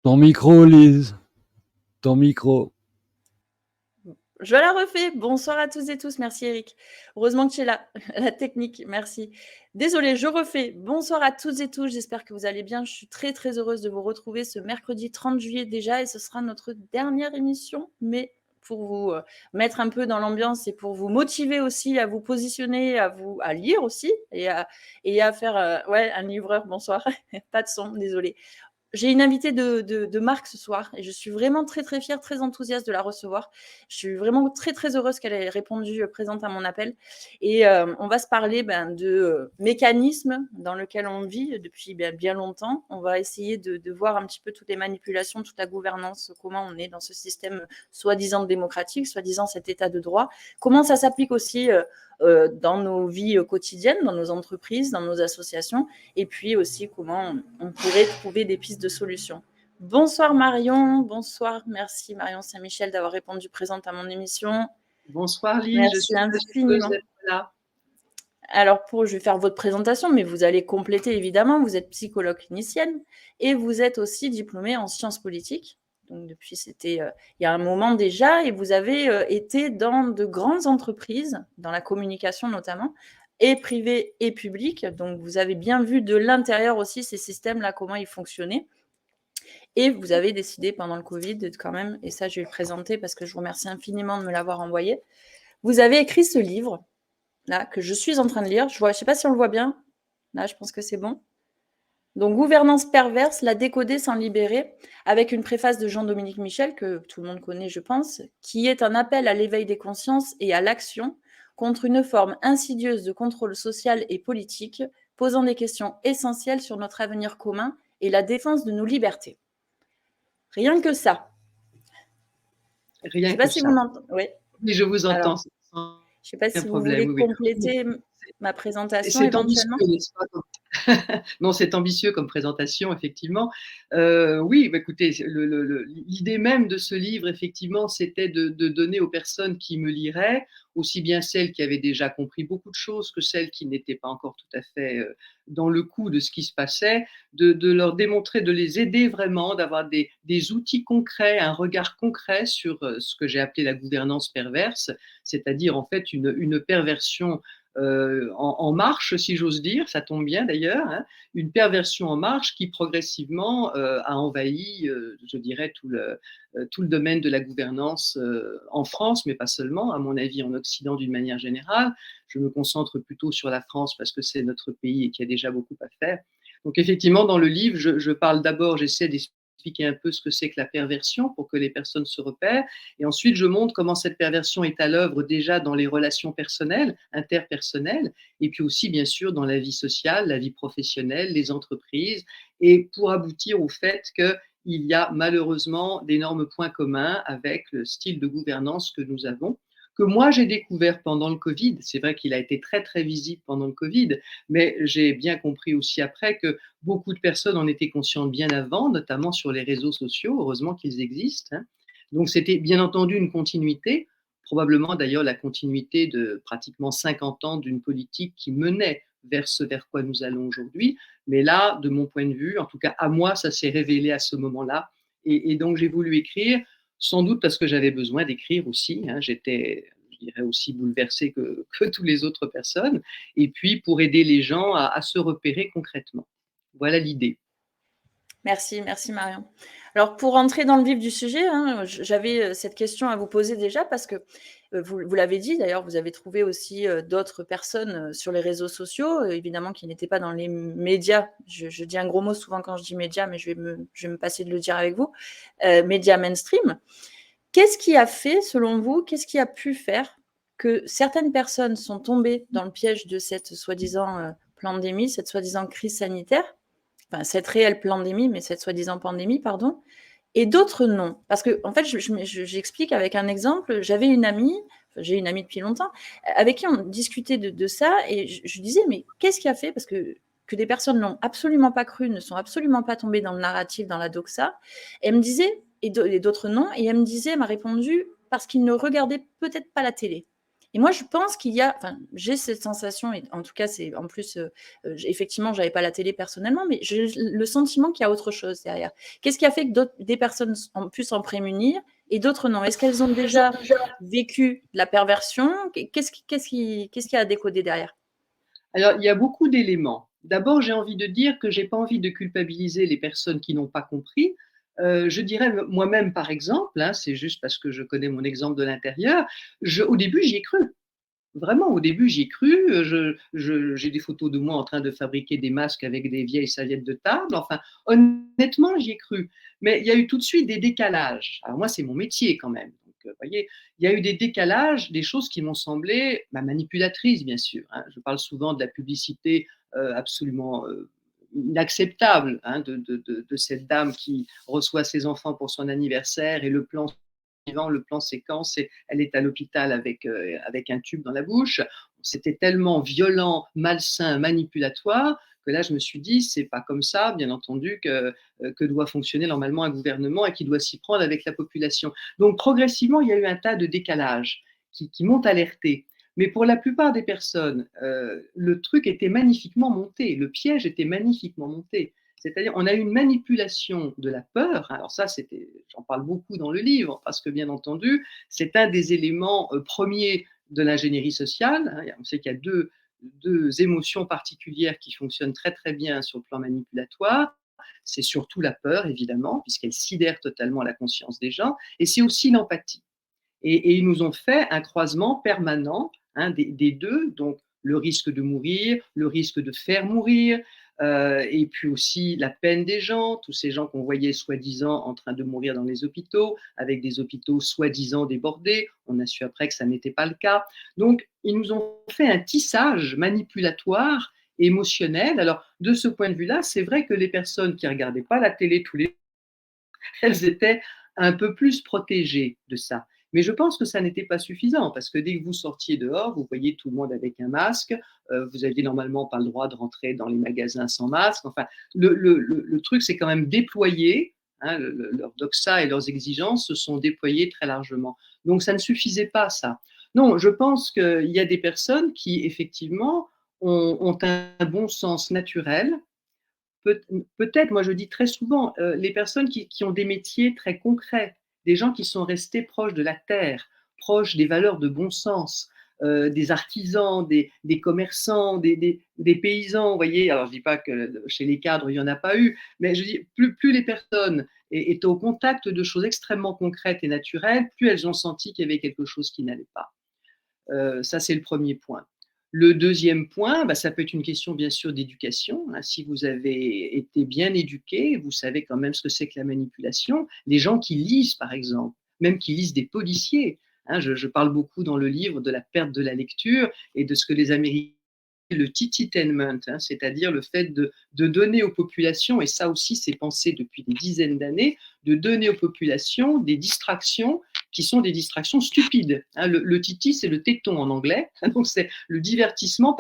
Ton micro, Lise. Ton micro. Je la refais. Bonsoir à tous et tous. Merci Eric. Heureusement que tu es là. La technique, merci. Désolée, je refais. Bonsoir à toutes et tous. J'espère que vous allez bien. Je suis très très heureuse de vous retrouver ce mercredi 30 juillet déjà et ce sera notre dernière émission. Mais pour vous mettre un peu dans l'ambiance et pour vous motiver aussi à vous positionner, à lire aussi et à faire un livreur. Bonsoir. Pas de son, désolée. J'ai une invitée de marque ce soir et je suis vraiment très, très fière, très enthousiaste de la recevoir. Je suis vraiment très, très heureuse qu'elle ait répondu présente à mon appel. Et on va se parler de mécanismes dans lesquels on vit depuis bien longtemps. On va essayer de voir un petit peu toutes les manipulations, toute la gouvernance, comment on est dans ce système soi-disant démocratique, soi-disant cet état de droit. Comment ça s'applique aussi dans nos vies quotidiennes, dans nos entreprises, dans nos associations, et puis aussi comment on pourrait trouver des pistes de solutions. Bonsoir Marion, bonsoir, merci Marion Saint-Michel d'avoir répondu présente à mon émission. Bonsoir Lise, merci je suis infiniment. Là. Alors je vais faire votre présentation, mais vous allez compléter évidemment. Vous êtes psychologue clinicienne et vous êtes aussi diplômée en sciences politiques. Donc depuis, c'était il y a un moment déjà, et vous avez été dans de grandes entreprises, dans la communication notamment, et privées et publiques. Donc vous avez bien vu de l'intérieur aussi ces systèmes-là, comment ils fonctionnaient. Et vous avez décidé pendant le Covid quand même, et ça je vais le présenter parce que je vous remercie infiniment de me l'avoir envoyé. Vous avez écrit ce livre là que je suis en train de lire. Je ne sais pas si on le voit bien. Là, je pense que c'est bon. Donc, Gouvernance perverse, la décoder sans libérer, avec une préface de Jean-Dominique Michel, que tout le monde connaît, je pense, qui est un appel à l'éveil des consciences et à l'action contre une forme insidieuse de contrôle social et politique, posant des questions essentielles sur notre avenir commun et la défense de nos libertés. Rien que ça. Rien je sais pas si vous m'entendez. Oui. Oui, je vous entends. Alors, je ne sais pas si vous voulez compléter ma présentation éventuellement. Non, c'est ambitieux comme présentation, effectivement. Oui, écoutez, l'idée même de ce livre, effectivement, c'était de donner aux personnes qui me liraient, aussi bien celles qui avaient déjà compris beaucoup de choses que celles qui n'étaient pas encore tout à fait dans le coup de ce qui se passait, de leur démontrer, de les aider vraiment, d'avoir des outils concrets, un regard concret sur ce que j'ai appelé la gouvernance perverse, c'est-à-dire en fait une perversion en marche, si j'ose dire, ça tombe bien d'ailleurs, hein, une perversion en marche qui progressivement a envahi, je dirais, tout le domaine de la gouvernance en France, mais pas seulement, à mon avis en Occident d'une manière générale. Je me concentre plutôt sur la France parce que c'est notre pays et qu'il y a déjà beaucoup à faire. Donc effectivement, dans le livre, je parle d'abord, j'essaie d'expliquer un peu ce que c'est que la perversion pour que les personnes se repèrent. Et ensuite, je montre comment cette perversion est à l'œuvre déjà dans les relations personnelles, interpersonnelles, et puis aussi, bien sûr, dans la vie sociale, la vie professionnelle, les entreprises, et pour aboutir au fait qu'il y a malheureusement d'énormes points communs avec le style de gouvernance que nous avons, que moi j'ai découvert pendant le Covid. C'est vrai qu'il a été très très visible pendant le Covid, mais j'ai bien compris aussi après que beaucoup de personnes en étaient conscientes bien avant, notamment sur les réseaux sociaux, heureusement qu'ils existent. Hein. Donc c'était bien entendu une continuité, probablement d'ailleurs la continuité de pratiquement 50 ans d'une politique qui menait vers ce vers quoi nous allons aujourd'hui. Mais là, de mon point de vue, en tout cas à moi, ça s'est révélé à ce moment-là. Et donc j'ai voulu écrire, sans doute parce que j'avais besoin d'écrire aussi. Hein, j'étais, je dirais, aussi bouleversée que toutes les autres personnes. Et puis pour aider les gens à se repérer concrètement. Voilà l'idée. Merci, merci Marion. Alors pour entrer dans le vif du sujet, hein, j'avais cette question à vous poser déjà parce que vous l'avez dit, d'ailleurs, vous avez trouvé aussi d'autres personnes sur les réseaux sociaux, évidemment qui n'étaient pas dans les médias. Je dis un gros mot souvent quand je dis médias, mais je vais me passer de le dire avec vous. Médias mainstream. Qu'est-ce qui a fait, selon vous, qu'est-ce qui a pu faire que certaines personnes sont tombées dans le piège de cette soi-disant pandémie, cette soi-disant crise sanitaire, enfin cette réelle pandémie, mais cette soi-disant pandémie, pardon, et d'autres non. Parce que, en fait, j'explique avec un exemple. J'avais une amie, j'ai une amie depuis longtemps, avec qui on discutait de ça, et je disais, mais qu'est-ce qui a fait, parce que des personnes n'ont absolument pas cru, ne sont absolument pas tombées dans le narratif, dans la doxa, et elle me disait, et d'autres non, et elle me disait, elle m'a répondu, parce qu'ils ne regardaient peut-être pas la télé. Et moi, je pense qu'il y a, enfin, j'ai cette sensation, et en tout cas, c'est en plus, effectivement, j'avais pas la télé personnellement, mais j'ai le sentiment qu'il y a autre chose derrière. Qu'est-ce qui a fait que des personnes ont pu s'en prémunir et d'autres non? Est-ce qu'elles ont déjà vécu de la perversion? Qu'est-ce qui a décodé derrière? Alors, il y a beaucoup d'éléments. D'abord, j'ai envie de dire que j'ai pas envie de culpabiliser les personnes qui n'ont pas compris. Je dirais moi-même, par exemple, hein, c'est juste parce que je connais mon exemple de l'intérieur, au début, j'y ai cru. Vraiment, au début, j'y ai cru. J'ai des photos de moi en train de fabriquer des masques avec des vieilles serviettes de table. Enfin, honnêtement, j'y ai cru. Mais il y a eu tout de suite des décalages. Alors moi, c'est mon métier quand même. Donc, vous voyez, il y a eu des décalages, des choses qui m'ont semblé manipulatrices, bien sûr. Hein. Je parle souvent de la publicité absolument inacceptable, hein, de cette dame qui reçoit ses enfants pour son anniversaire et le plan suivant, le plan séquence, et elle est à l'hôpital avec un tube dans la bouche. C'était tellement violent, malsain, manipulatoire que là, je me suis dit, c'est pas comme ça, bien entendu, que doit fonctionner normalement un gouvernement et qui doit s'y prendre avec la population. Donc, progressivement, il y a eu un tas de décalages qui m'ont alerté. Mais pour la plupart des personnes, le truc était magnifiquement monté, le piège était magnifiquement monté. C'est-à-dire, on a eu une manipulation de la peur. Alors ça, j'en parle beaucoup dans le livre, parce que bien entendu, c'est un des éléments premiers de l'ingénierie sociale. Hein. On sait qu'il y a deux émotions particulières qui fonctionnent très très bien sur le plan manipulatoire. C'est surtout la peur, évidemment, puisqu'elle sidère totalement la conscience des gens, et c'est aussi l'empathie. Et ils nous ont fait un croisement permanent, hein, des deux, donc le risque de mourir, le risque de faire mourir, et puis aussi la peine des gens, tous ces gens qu'on voyait soi-disant en train de mourir dans les hôpitaux, avec des hôpitaux soi-disant débordés. On a su après que ça n'était pas le cas. Donc, ils nous ont fait un tissage manipulatoire, émotionnel. Alors, de ce point de vue-là, c'est vrai que les personnes qui ne regardaient pas la télé tous les elles étaient un peu plus protégées de ça. Mais je pense que ça n'était pas suffisant, parce que dès que vous sortiez dehors, vous voyez tout le monde avec un masque, vous aviez normalement pas le droit de rentrer dans les magasins sans masque. Enfin, le truc, c'est quand même déployé, hein, leur doxa et leurs exigences se sont déployées très largement. Donc ça ne suffisait pas, ça. Non, je pense qu'il y a des personnes qui, effectivement, ont un bon sens naturel. Peut-être, moi je dis très souvent, les personnes qui ont des métiers très concrets, des gens qui sont restés proches de la terre, proches des valeurs de bon sens, des artisans, des commerçants, des paysans, vous voyez. Alors je ne dis pas que chez les cadres, il n'y en a pas eu, mais je dis, plus les personnes étaient au contact de choses extrêmement concrètes et naturelles, plus elles ont senti qu'il y avait quelque chose qui n'allait pas. Ça, c'est le premier point. Le deuxième point, ça peut être une question bien sûr d'éducation. Hein. Si vous avez été bien éduqué, vous savez quand même ce que c'est que la manipulation. Les gens qui lisent, par exemple, même qui lisent des policiers, hein, je parle beaucoup dans le livre de la perte de la lecture et de ce que les Américains le tititainment, hein, c'est-à-dire le fait de donner aux populations, et ça aussi c'est pensé depuis des dizaines d'années, de donner aux populations des distractions qui sont des distractions stupides. Hein. Le titi, c'est le téton en anglais, donc c'est le divertissement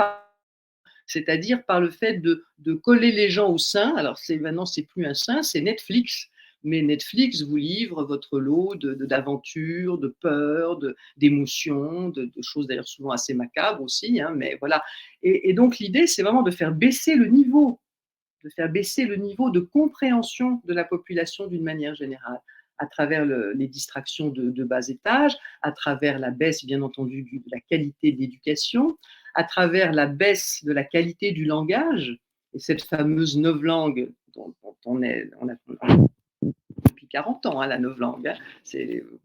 c'est-à-dire par le fait de coller les gens au sein. Alors maintenant, c'est plus un sein, c'est Netflix. mais Netflix vous livre votre lot d'aventures, de peurs, d'émotions, de choses d'ailleurs souvent assez macabres aussi, hein, mais voilà. Et donc l'idée, c'est vraiment de faire baisser le niveau de compréhension de la population d'une manière générale, à travers les distractions de bas étage, à travers la baisse, bien entendu, de la qualité de l'éducation, à travers la baisse de la qualité du langage, et cette fameuse novlangue dont on a depuis 40 ans, hein, la novlangue. Hein.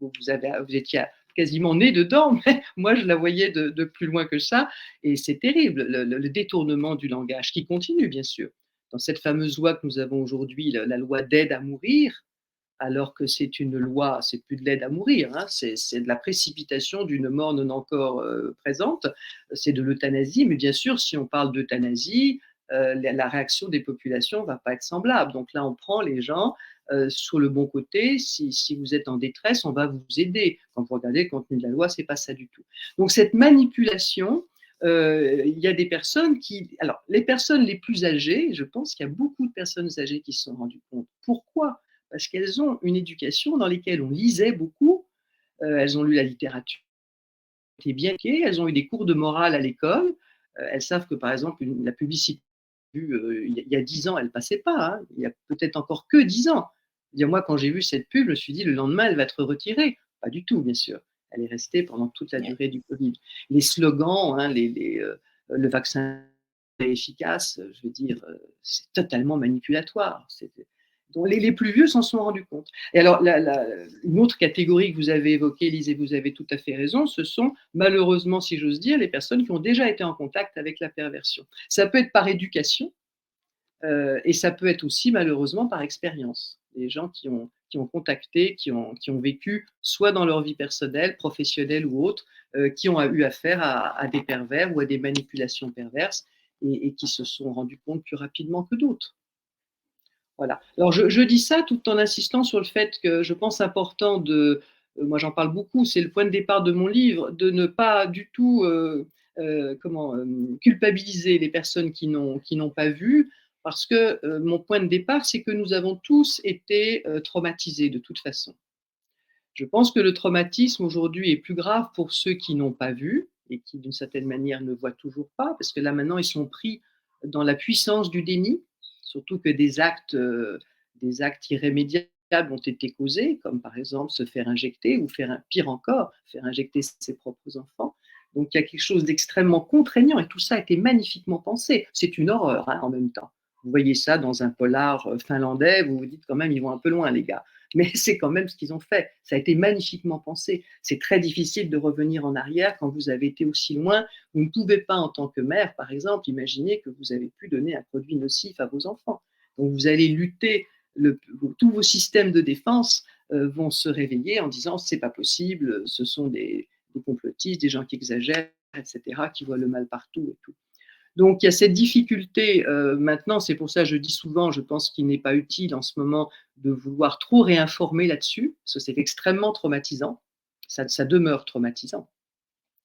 Vous étiez quasiment né dedans, mais moi je la voyais de plus loin que ça, et c'est terrible, le détournement du langage, qui continue bien sûr. Dans cette fameuse loi que nous avons aujourd'hui, la loi d'aide à mourir, alors que c'est une loi, c'est plus de l'aide à mourir, hein, c'est de la précipitation d'une mort non encore présente, c'est de l'euthanasie, mais bien sûr, si on parle d'euthanasie, la réaction des populations ne va pas être semblable. Donc là, on prend les gens sur le bon côté. Si vous êtes en détresse, on va vous aider. Quand vous regardez le contenu de la loi, c'est pas ça du tout. Donc cette manipulation, il y a des personnes qui... Alors, les personnes les plus âgées, je pense qu'il y a beaucoup de personnes âgées qui se sont rendues compte. Pourquoi ? Parce qu'elles ont une éducation dans laquelle on lisait beaucoup, elles ont lu la littérature, étaient bien éduquées, elles ont eu des cours de morale à l'école, elles savent que par exemple la publicité, il y a 10 ans, elle ne passait pas, hein, il y a peut-être encore que 10 ans. Moi, quand j'ai vu cette pub, je me suis dit, le lendemain, elle va être retirée. Pas du tout, bien sûr. Elle est restée pendant toute la durée du Covid. Les slogans, hein, le vaccin est efficace, je veux dire, c'est totalement manipulatoire. Donc les plus vieux s'en sont rendus compte. Et alors, une autre catégorie que vous avez évoquée, Lise, et vous avez tout à fait raison, ce sont malheureusement, si j'ose dire, les personnes qui ont déjà été en contact avec la perversion. Ça peut être par éducation, et ça peut être aussi malheureusement par expérience. Les gens qui ont contacté, qui ont vécu, soit dans leur vie personnelle, professionnelle ou autre, qui ont eu affaire à des pervers ou à des manipulations perverses, et qui se sont rendus compte plus rapidement que d'autres. Voilà. Alors je dis ça tout en insistant sur le fait que je pense important moi j'en parle beaucoup, c'est le point de départ de mon livre, de ne pas du tout culpabiliser les personnes qui n'ont pas vu, parce que mon point de départ, c'est que nous avons tous été traumatisés de toute façon. Je pense que le traumatisme aujourd'hui est plus grave pour ceux qui n'ont pas vu et qui d'une certaine manière ne voient toujours pas, parce que là maintenant ils sont pris dans la puissance du déni, surtout que des actes irrémédiables ont été causés, comme par exemple se faire injecter, ou pire encore, faire injecter ses propres enfants. Donc il y a quelque chose d'extrêmement contraignant, et tout ça a été magnifiquement pensé. C'est une horreur, hein, en même temps. Vous voyez ça dans un polar finlandais, vous vous dites quand même, ils vont un peu loin les gars. Mais c'est quand même ce qu'ils ont fait. Ça a été magnifiquement pensé. C'est très difficile de revenir en arrière quand vous avez été aussi loin. Vous ne pouvez pas, en tant que mère, par exemple, imaginer que vous avez pu donner un produit nocif à vos enfants. Donc vous allez lutter, tous vos systèmes de défense vont se réveiller en disant c'est pas possible, ce sont des complotistes, des gens qui exagèrent, etc., qui voient le mal partout et tout. Donc il y a cette difficulté maintenant, c'est pour ça que je dis souvent, je pense qu'il n'est pas utile en ce moment de vouloir trop réinformer là-dessus, parce que c'est extrêmement traumatisant, ça demeure traumatisant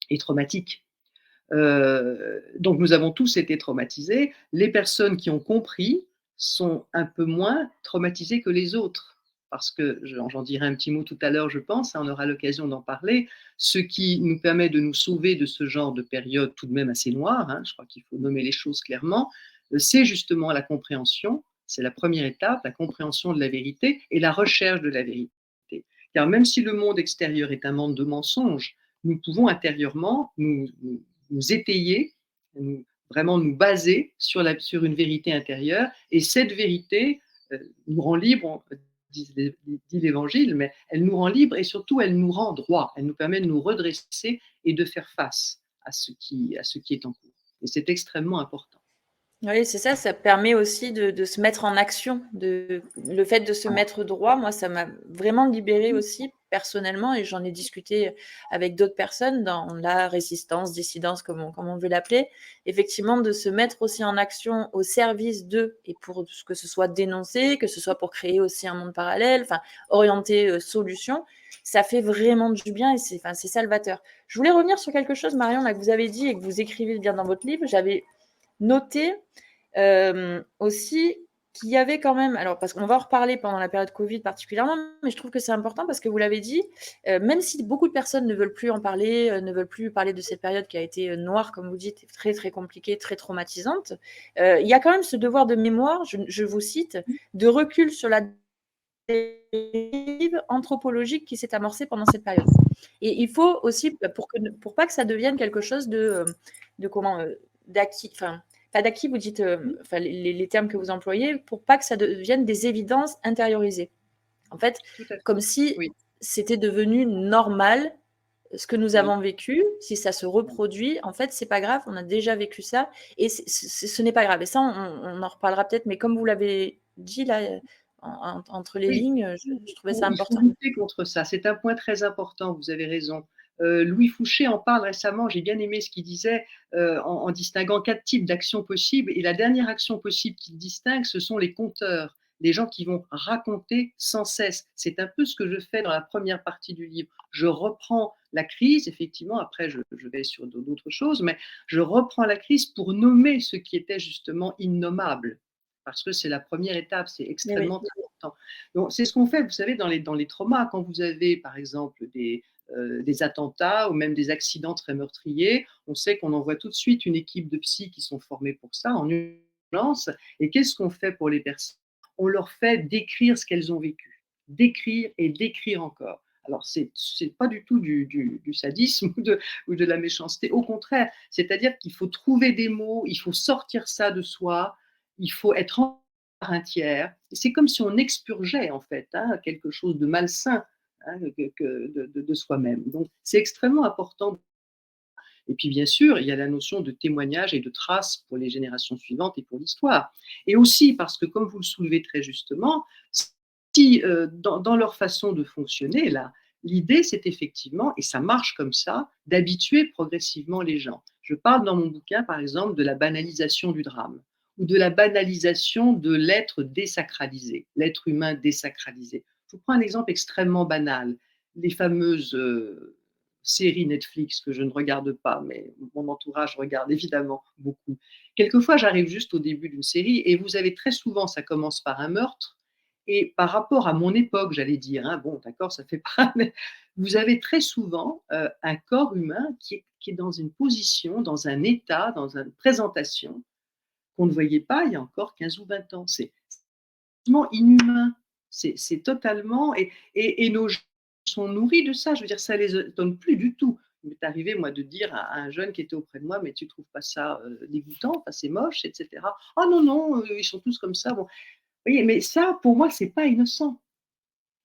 et traumatique. Donc nous avons tous été traumatisés, les personnes qui ont compris sont un peu moins traumatisées que les autres. Parce que, j'en dirai un petit mot tout à l'heure, je pense, on aura l'occasion d'en parler, ce qui nous permet de nous sauver de ce genre de période tout de même assez noire, hein, je crois qu'il faut nommer les choses clairement, c'est justement la compréhension, c'est la première étape, la compréhension de la vérité et la recherche de la vérité. Car même si le monde extérieur est un monde de mensonges, nous pouvons intérieurement nous étayer, vraiment nous baser sur une vérité intérieure, et cette vérité nous rend libres, dit l'Évangile, mais elle nous rend libres et surtout elle nous rend droit, elle nous permet de nous redresser et de faire face à ce qui est en cours. Et c'est extrêmement important. Oui, c'est ça, ça permet aussi de se mettre en action. Le fait de se mettre droit, moi, ça m'a vraiment libérée aussi personnellement, et j'en ai discuté avec d'autres personnes dans la résistance, dissidence, comme on veut l'appeler. Effectivement, de se mettre aussi en action au service d'eux, et pour que ce soit dénoncé, que ce soit pour créer aussi un monde parallèle, enfin, orienter solution, ça fait vraiment du bien et c'est salvateur. Je voulais revenir sur quelque chose, Marion, là, que vous avez dit et que vous écrivez bien dans votre livre. J'avais noter aussi qu'il y avait quand même, alors parce qu'on va en reparler pendant la période Covid particulièrement, mais je trouve que c'est important parce que vous l'avez dit, même si beaucoup de personnes ne veulent plus en parler, ne veulent plus parler de cette période qui a été noire, comme vous dites, très très compliquée, très traumatisante, il y a quand même ce devoir de mémoire, je vous cite, de recul sur la dérive anthropologique qui s'est amorcée pendant cette période. Et il faut aussi, pour pas que ça devienne quelque chose de comment, d'acquis, enfin, pas d'acquis, vous dites, enfin, les termes que vous employez, pour pas que ça devienne des évidences intériorisées. En fait, Tout à fait. comme si Oui. c'était devenu normal ce que nous Oui. avons vécu, si ça se reproduit, en fait, c'est pas grave, on a déjà vécu ça, et ce n'est pas grave. Et ça, on en reparlera peut-être, mais comme vous l'avez dit là, entre les Oui. lignes, je trouvais ça Il faut important. lutter contre ça. C'est un point très important, vous avez raison. Louis Fouché en parle récemment, j'ai bien aimé ce qu'il disait, en distinguant 4 types d'actions possibles. Et la dernière action possible qu'il distingue, ce sont les conteurs, les gens qui vont raconter sans cesse. C'est un peu ce que je fais dans la première partie du livre. Je reprends la crise, effectivement, après je vais sur d'autres choses, mais je reprends la crise pour nommer ce qui était justement innommable. Parce que c'est la première étape, c'est extrêmement important. Donc, c'est ce qu'on fait, vous savez, dans les traumas, quand vous avez, par exemple, des attentats ou même des accidents très meurtriers, on sait qu'on envoie tout de suite une équipe de psy qui sont formés pour ça, en urgence. Et qu'est-ce qu'on fait pour les personnes? On leur fait décrire ce qu'elles ont vécu. Décrire et décrire encore. Alors, c'est pas du tout du sadisme ou de la méchanceté. Au contraire, c'est-à-dire qu'il faut trouver des mots, il faut sortir ça de soi, il faut être par un tiers. C'est comme si on expurgeait en fait quelque chose de malsain de soi-même. Donc c'est extrêmement important. Et puis bien sûr, il y a la notion de témoignage et de trace pour les générations suivantes et pour l'histoire. Et aussi parce que, comme vous le soulevez très justement, si dans leur façon de fonctionner, là, l'idée c'est effectivement, et ça marche comme ça, d'habituer progressivement les gens. Je parle dans mon bouquin, par exemple, de la banalisation du drame ou de la banalisation de l'être désacralisé, l'être humain désacralisé. Je vous prends un exemple extrêmement banal. Les fameuses séries Netflix que je ne regarde pas, mais mon entourage regarde évidemment beaucoup. Quelquefois, j'arrive juste au début d'une série et vous avez très souvent, ça commence par un meurtre, et par rapport à mon époque, j'allais dire, bon, d'accord, ça fait pas, mais vous avez très souvent un corps humain qui est dans une position, dans un état, dans une présentation qu'on ne voyait pas il y a encore 15 ou 20 ans. C'est totalement inhumain. C'est totalement. Et nos jeunes sont nourris de ça. Je veux dire, ça les étonne plus du tout. Il m'est arrivé, moi, de dire à un jeune qui était auprès de moi, mais tu ne trouves pas ça dégoûtant, enfin, c'est moche, etc. Ah non, non, ils sont tous comme ça. Bon. Vous voyez, mais ça, pour moi, c'est pas innocent.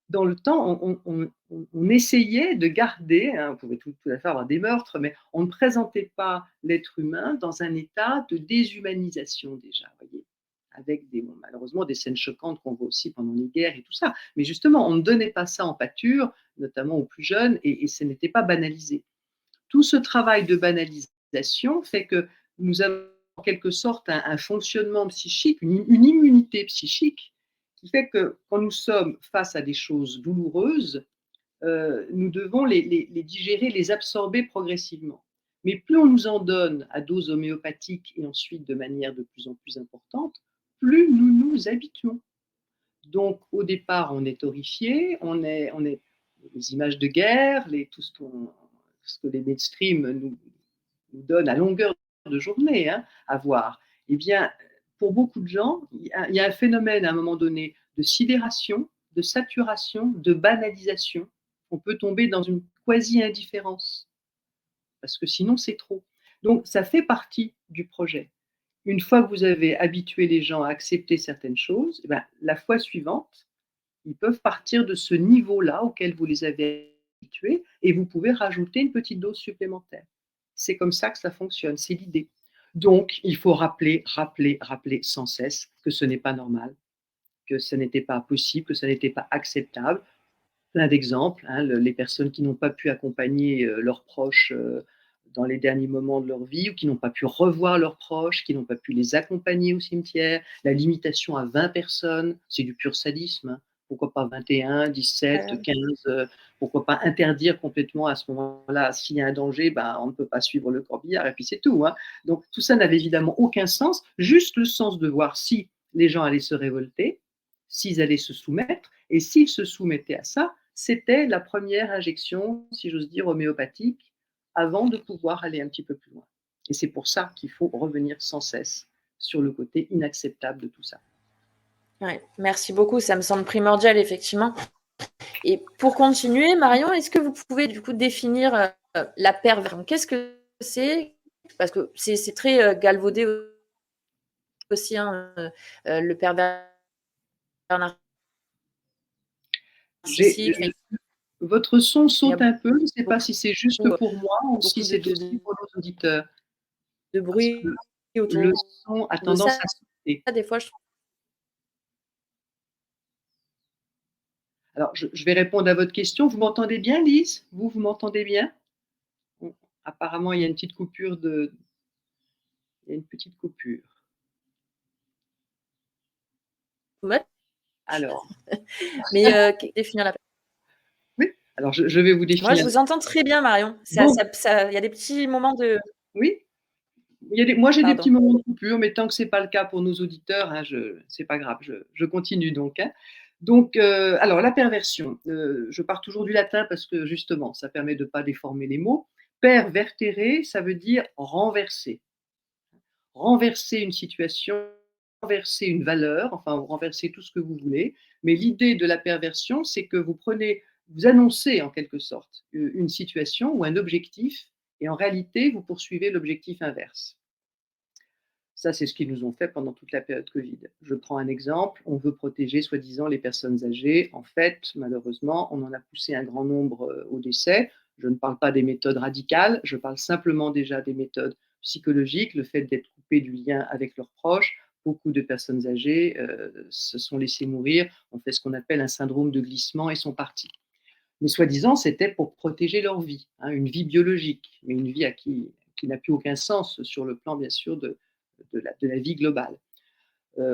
Dans le temps, on essayait de garder, on pouvait tout à fait avoir des meurtres, mais on ne présentait pas l'être humain dans un état de déshumanisation déjà, voyez, avec malheureusement des scènes choquantes qu'on voit aussi pendant les guerres et tout ça. Mais justement, on ne donnait pas ça en pâture, notamment aux plus jeunes, et ce n'était pas banalisé. Tout ce travail de banalisation fait que nous avons en quelque sorte un fonctionnement psychique, une immunité psychique qui fait que quand nous sommes face à des choses douloureuses, nous devons les digérer, les absorber progressivement. Mais plus on nous en donne à dose homéopathique et ensuite de manière de plus en plus importante, plus nous nous habituons. Donc au départ, on est horrifié, on est les images de guerre, tout ce que les mainstream nous donnent à longueur de journée à voir. Eh bien, pour beaucoup de gens, il y a un phénomène à un moment donné de sidération, de saturation, de banalisation. On peut tomber dans une quasi-indifférence, parce que sinon c'est trop. Donc ça fait partie du projet. Une fois que vous avez habitué les gens à accepter certaines choses, eh bien, la fois suivante, ils peuvent partir de ce niveau-là auquel vous les avez habitués et vous pouvez rajouter une petite dose supplémentaire. C'est comme ça que ça fonctionne, c'est l'idée. Donc, il faut rappeler, rappeler, rappeler sans cesse que ce n'est pas normal, que ce n'était pas possible, que ce n'était pas acceptable. Plein d'exemples, les personnes qui n'ont pas pu accompagner leurs proches dans les derniers moments de leur vie ou qui n'ont pas pu revoir leurs proches, qui n'ont pas pu les accompagner au cimetière, la limitation à 20 personnes, c'est du pur sadisme. Pourquoi pas 21, 17, 15, pourquoi pas interdire complètement à ce moment-là, s'il y a un danger, on ne peut pas suivre le corbillard et puis c'est tout. Donc tout ça n'avait évidemment aucun sens, juste le sens de voir si les gens allaient se révolter, s'ils allaient se soumettre, et s'ils se soumettaient à ça, c'était la première injection, si j'ose dire, homéopathique, avant de pouvoir aller un petit peu plus loin. Et c'est pour ça qu'il faut revenir sans cesse sur le côté inacceptable de tout ça. Ouais, merci beaucoup, ça me semble primordial, effectivement. Et pour continuer, Marion, est-ce que vous pouvez du coup définir la perversion? Qu'est-ce que c'est? Parce que c'est très galvaudé aussi, hein, le pervers narcissique. Votre son Il y saute a un peu, je ne sais pas beaucoup, si c'est juste pour moi ou si beaucoup c'est aussi pour nos auditeurs. de Parce que bruit le autour son a de tendance ça. à sauter. Des fois, je trouve. Alors, je vais répondre à votre question. Vous m'entendez bien, Lise? Vous m'entendez bien? Bon, apparemment, il y a une petite coupure de il y a une petite coupure. Alors, Mais définir la oui, alors je vais vous Moi, je définir. vous entends très bien, Marion. Bon, Il y a des petits moments de. oui, moi j'ai des petits Pardon. moments de coupure, mais tant que ce n'est pas le cas pour nos auditeurs, hein, c'est pas grave, je continue donc, hein. Donc, alors la perversion, je pars toujours du latin parce que justement, ça permet de ne pas déformer les mots. Pervertere, ça veut dire renverser. Renverser une situation, renverser une valeur, enfin renverser tout ce que vous voulez. Mais l'idée de la perversion, c'est que vous annoncez en quelque sorte une situation ou un objectif, et en réalité, vous poursuivez l'objectif inverse. Ça, c'est ce qu'ils nous ont fait pendant toute la période Covid. Je prends un exemple, on veut protéger soi-disant les personnes âgées. En fait, malheureusement, on en a poussé un grand nombre au décès. Je ne parle pas des méthodes radicales, je parle simplement déjà des méthodes psychologiques, le fait d'être coupé du lien avec leurs proches. Beaucoup de personnes âgées se sont laissées mourir, ont fait ce qu'on appelle un syndrome de glissement et sont parties. Mais soi-disant, c'était pour protéger leur vie, hein, une vie biologique, mais une vie qui n'a plus aucun sens sur le plan, bien sûr, de la vie globale.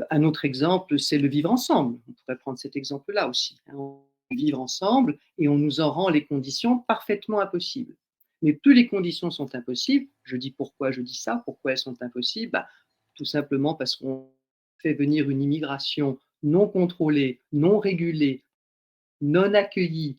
Un autre exemple, c'est le vivre ensemble. On pourrait prendre cet exemple-là aussi, hein. On vivre ensemble et on nous en rend les conditions parfaitement impossibles. Mais plus les conditions sont impossibles, je dis pourquoi je dis ça, pourquoi elles sont impossibles, bah, tout simplement parce qu'on fait venir une immigration non contrôlée, non régulée, non accueillis,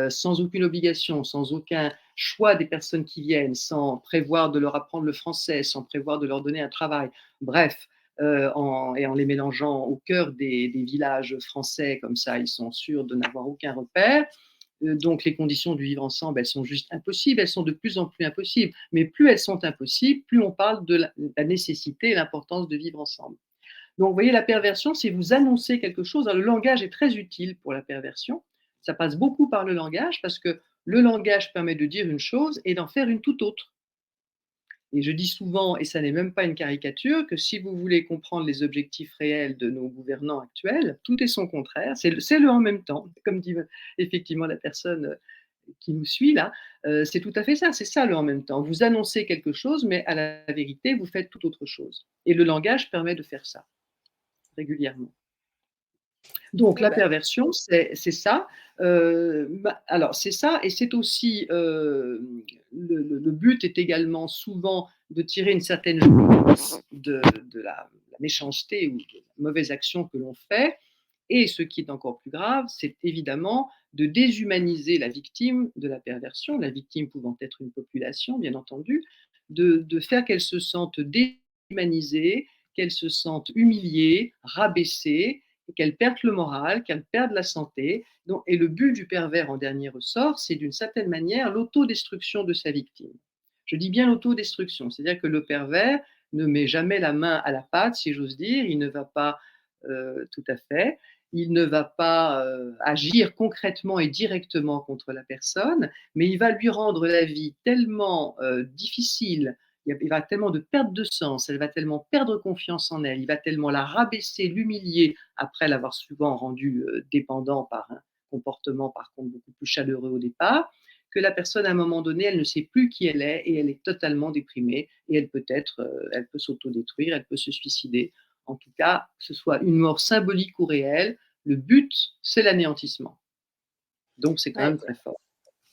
sans aucune obligation, sans aucun choix des personnes qui viennent, sans prévoir de leur apprendre le français, sans prévoir de leur donner un travail, bref, en les mélangeant au cœur des villages français, comme ça ils sont sûrs de n'avoir aucun repère. Donc les conditions du vivre ensemble, elles sont juste impossibles, elles sont de plus en plus impossibles. Mais plus elles sont impossibles, plus on parle de la nécessité et l'importance de vivre ensemble. Donc, vous voyez, la perversion, c'est vous annoncer quelque chose. Alors, le langage est très utile pour la perversion. Ça passe beaucoup par le langage parce que le langage permet de dire une chose et d'en faire une toute autre. Et je dis souvent, et ça n'est même pas une caricature, que si vous voulez comprendre les objectifs réels de nos gouvernants actuels, tout est son contraire, c'est le en même temps, comme dit effectivement la personne qui nous suit là, c'est tout à fait ça, c'est ça le en même temps. Vous annoncez quelque chose, mais à la vérité, vous faites tout autre chose. Et le langage permet de faire ça régulièrement. Donc la perversion, c'est ça. Alors c'est ça et c'est aussi, le but est également souvent de tirer une certaine jouissance de la méchanceté ou de la mauvaise action que l'on fait et ce qui est encore plus grave, c'est évidemment de déshumaniser la victime de la perversion, la victime pouvant être une population bien entendu, de faire qu'elle se sente déshumanisée, qu'elle se sente humiliée, rabaissée, qu'elle perde le moral, qu'elle perde la santé. Donc, et le but du pervers en dernier ressort, c'est d'une certaine manière l'autodestruction de sa victime. Je dis bien l'autodestruction, c'est-à-dire que le pervers ne met jamais la main à la pâte, si j'ose dire, il ne va pas tout à fait, il ne va pas agir concrètement et directement contre la personne, mais il va lui rendre la vie tellement difficile, il va tellement de perte de sens, elle va tellement perdre confiance en elle, il va tellement la rabaisser, l'humilier, après l'avoir souvent rendue dépendant par un comportement par contre beaucoup plus chaleureux au départ, que la personne à un moment donné, elle ne sait plus qui elle est et elle est totalement déprimée et elle peut s'autodétruire, elle peut se suicider. En tout cas, que ce soit une mort symbolique ou réelle, le but, c'est l'anéantissement. Donc c'est quand même très fort.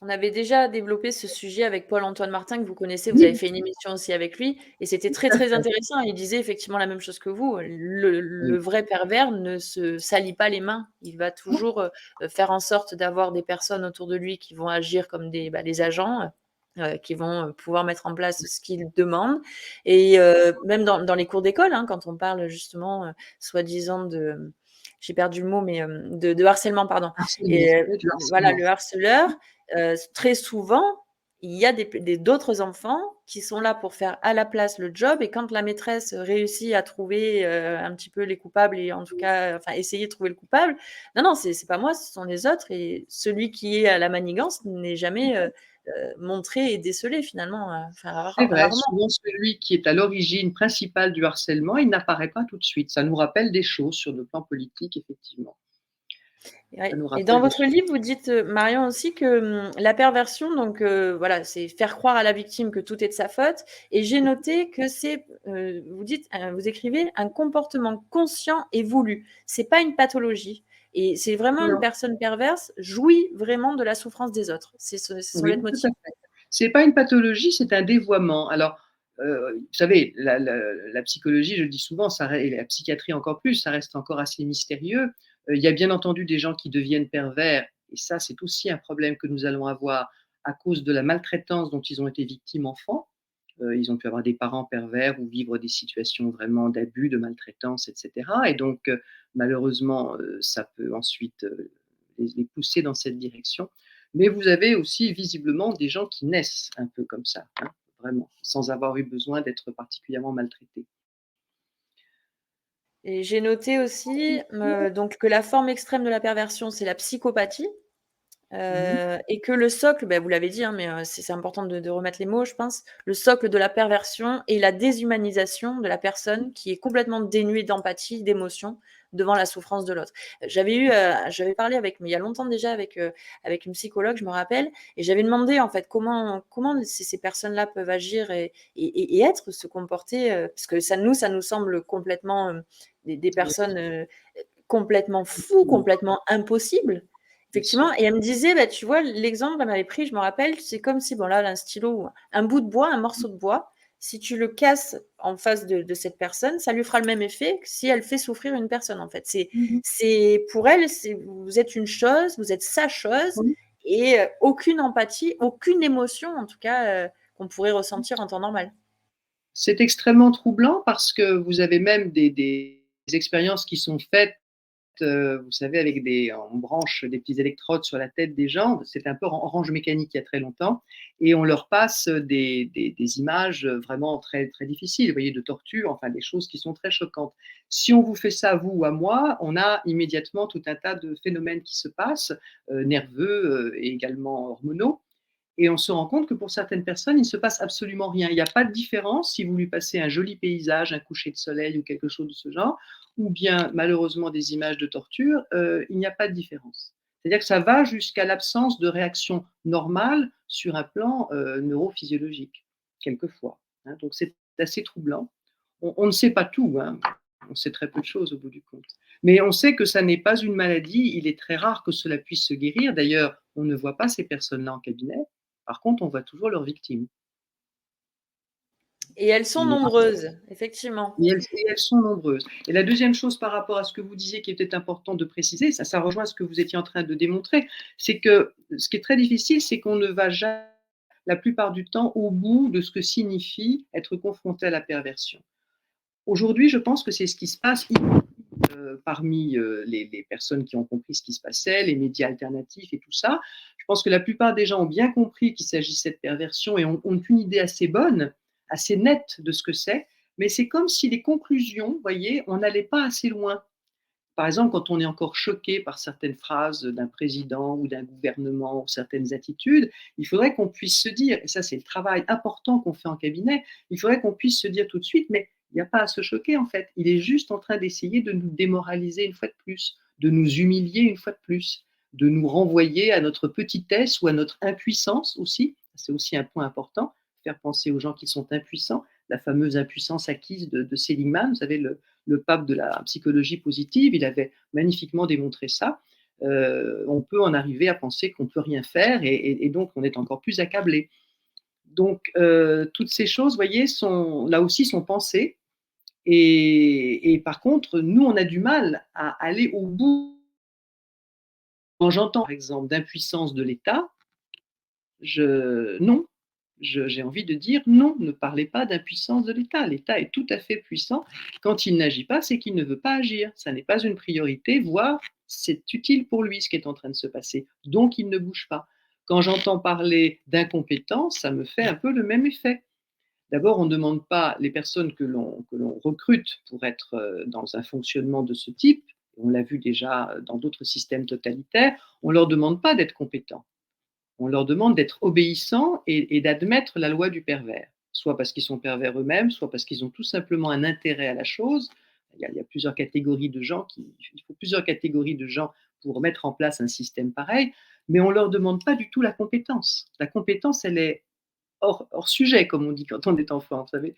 On avait déjà développé ce sujet avec Paul-Antoine Martin, que vous connaissez. Vous avez Oui, fait une émission aussi avec lui et c'était tout très, à très fait. intéressant. Il disait effectivement la même chose que vous. Le Oui. vrai pervers ne se salit pas les mains. Il va toujours, faire en sorte d'avoir des personnes autour de lui qui vont agir comme des agents, qui vont, pouvoir mettre en place ce qu'il demande et même dans les cours d'école, hein, quand on parle justement, soi-disant de j'ai perdu le mot, mais de harcèlement, pardon. Harcèlement, Et oui, du voilà, harcèlement. le harceleur, très souvent, il y a d'autres enfants qui sont là pour faire à la place le job et quand la maîtresse réussit à trouver un petit peu les coupables et en tout cas, enfin, essayer de trouver le coupable, non, non, c'est pas moi, ce sont les autres et celui qui est à la manigance n'est jamais montré et décelé finalement, enfin, C'est vrai, rarement. souvent celui qui est à l'origine principale du harcèlement, il n'apparaît pas tout de suite. Ça nous rappelle des choses sur le plan politique, effectivement. Ça Ouais nous et dans rappelle des votre choses. livre, vous dites, Marion aussi que, la perversion donc voilà, c'est faire croire à la victime que tout est de sa faute et j'ai noté que c'est, vous dites, vous écrivez: «Un comportement conscient et voulu». C'est pas une pathologie et c'est vraiment une Non, personne perverse jouit vraiment de la souffrance des autres. C'est son oui, tout à leitmotiv. fait. C'est pas une pathologie, c'est un dévoiement. Alors, vous savez, la psychologie, je le dis souvent, ça ré et la psychiatrie encore plus, ça reste encore assez mystérieux. Il y a bien entendu des gens qui deviennent pervers et ça, c'est aussi un problème que nous allons avoir à cause de la maltraitance dont ils ont été victimes enfants. Ils ont pu avoir des parents pervers ou vivre des situations vraiment d'abus, de maltraitance et cetera et donc malheureusement, ça peut ensuite, les pousser dans cette direction. Mais vous avez aussi visiblement des gens qui naissent un peu comme ça, hein, vraiment, sans avoir eu besoin d'être particulièrement maltraités. Et j'ai noté aussi, donc que la forme extrême de la perversion, c'est la psychopathie. Mmh. Et que le socle, bah, vous l'avez dit, hein, mais c'est important de remettre les mots, je pense. Le socle de la perversion est la déshumanisation de la personne qui est complètement dénuée d'empathie, d'émotion devant la souffrance de l'autre. J'avais parlé avec mais il y a longtemps déjà avec une psychologue, je me rappelle et j'avais demandé en fait comment ces personnes-là peuvent agir et être, se comporter, parce que ça nous semble complètement, des Oui, personnes, complètement fous, effectivement. complètement impossibles. Bien sûr. Effectivement et elle me disait: «Bah, tu vois, l'exemple qu'elle m'avait pris, je me rappelle, c'est comme si, bon là, elle a un stylo ou un bout de bois, un morceau de bois, si tu le casses en face de cette personne, ça lui fera le même effet que si elle fait souffrir une personne, en fait. Mmh mh. C'est pour elle, c'est vous êtes une chose, vous êtes sa chose Oui. et aucune empathie, aucune émotion, en tout cas, qu'on pourrait ressentir en temps normal. C'est extrêmement troublant parce que vous avez même des expériences qui sont faites, vous savez, avec on branche des petits électrodes sur la tête des gens. C'était un peu Orange Mécanique il y a très longtemps et on leur passe des images, vraiment très, très difficiles, vous voyez, de torture, enfin des choses qui sont très choquantes. Si on vous fait ça, vous ou à moi, on a immédiatement tout un tas de phénomènes qui se passent, nerveux, et également hormonaux. Et on se rend compte que pour certaines personnes, il ne se passe absolument rien. Il n'y a pas de différence si vous lui passez un joli paysage, un coucher de soleil ou quelque chose de ce genre, ou bien malheureusement des images de torture, il n'y a pas de différence. C'est-à-dire que ça va jusqu'à l'absence de réaction normale sur un plan, neurophysiologique, quelquefois, hein. Donc c'est assez troublant. On ne sait pas tout, hein, on sait très peu de choses au bout du compte. Mais on sait que ça n'est pas une maladie, il est très rare que cela puisse se guérir. D'ailleurs, on ne voit pas ces personnes-là en cabinet. Par contre, on voit toujours leurs victimes. Et elles sont Mais nombreuses, effectivement. elles sont nombreuses. Et la deuxième chose par rapport à ce que vous disiez qui était important de préciser, ça rejoint ce que vous étiez en train de démontrer, c'est que ce qui est très difficile, c'est qu'on ne va jamais, la plupart du temps, au bout de ce que signifie être confronté à la perversion. Aujourd'hui, je pense que c'est ce qui se passe parmi les personnes qui ont compris ce qui se passait, les médias alternatifs et tout ça. Je pense que la plupart des gens ont bien compris qu'il s'agissait de perversion et ont une idée assez bonne, assez nette de ce que c'est, mais c'est comme si les conclusions, vous voyez, on n'allait pas assez loin. Par exemple, quand on est encore choqué par certaines phrases d'un président ou d'un gouvernement ou certaines attitudes, il faudrait qu'on puisse se dire, et ça c'est le travail important qu'on fait en cabinet, il faudrait qu'on puisse se dire tout de suite, mais il n'y a pas à se choquer en fait. Il est juste en train d'essayer de nous démoraliser une fois de plus, de nous humilier une fois de plus, de nous renvoyer à notre petitesse ou à notre impuissance aussi. C'est aussi un point important, faire penser aux gens qui sont impuissants, la fameuse impuissance acquise de Seligman, vous savez, le pape de la psychologie positive, il avait magnifiquement démontré ça. on peut en arriver à penser qu'on ne peut rien faire et donc on est encore plus accablé. Donc, toutes ces choses, vous voyez, là aussi, sont pensées. Et par contre, nous, on a du mal à aller au bout. Quand j'entends, par exemple, d'impuissance de l'État, non, j'ai envie de dire non, ne parlez pas d'impuissance de l'État. L'État est tout à fait puissant. Quand il n'agit pas, c'est qu'il ne veut pas agir. Ça n'est pas une priorité, voire c'est utile pour lui ce qui est en train de se passer. Donc, il ne bouge pas. Quand j'entends parler d'incompétence, ça me fait un peu le même effet. D'abord, on ne demande pas les personnes que l'on recrute pour être dans un fonctionnement de ce type, on l'a vu déjà dans d'autres systèmes totalitaires, on ne leur demande pas d'être compétents. On leur demande d'être obéissants et d'admettre la loi du pervers, soit parce qu'ils sont pervers eux-mêmes, soit parce qu'ils ont tout simplement un intérêt à la chose. Il y a plusieurs catégories de gens, il faut plusieurs catégories de gens pour mettre en place un système pareil, mais on ne leur demande pas du tout la compétence. La compétence, elle est hors sujet, comme on dit quand on est enfant, vous savez.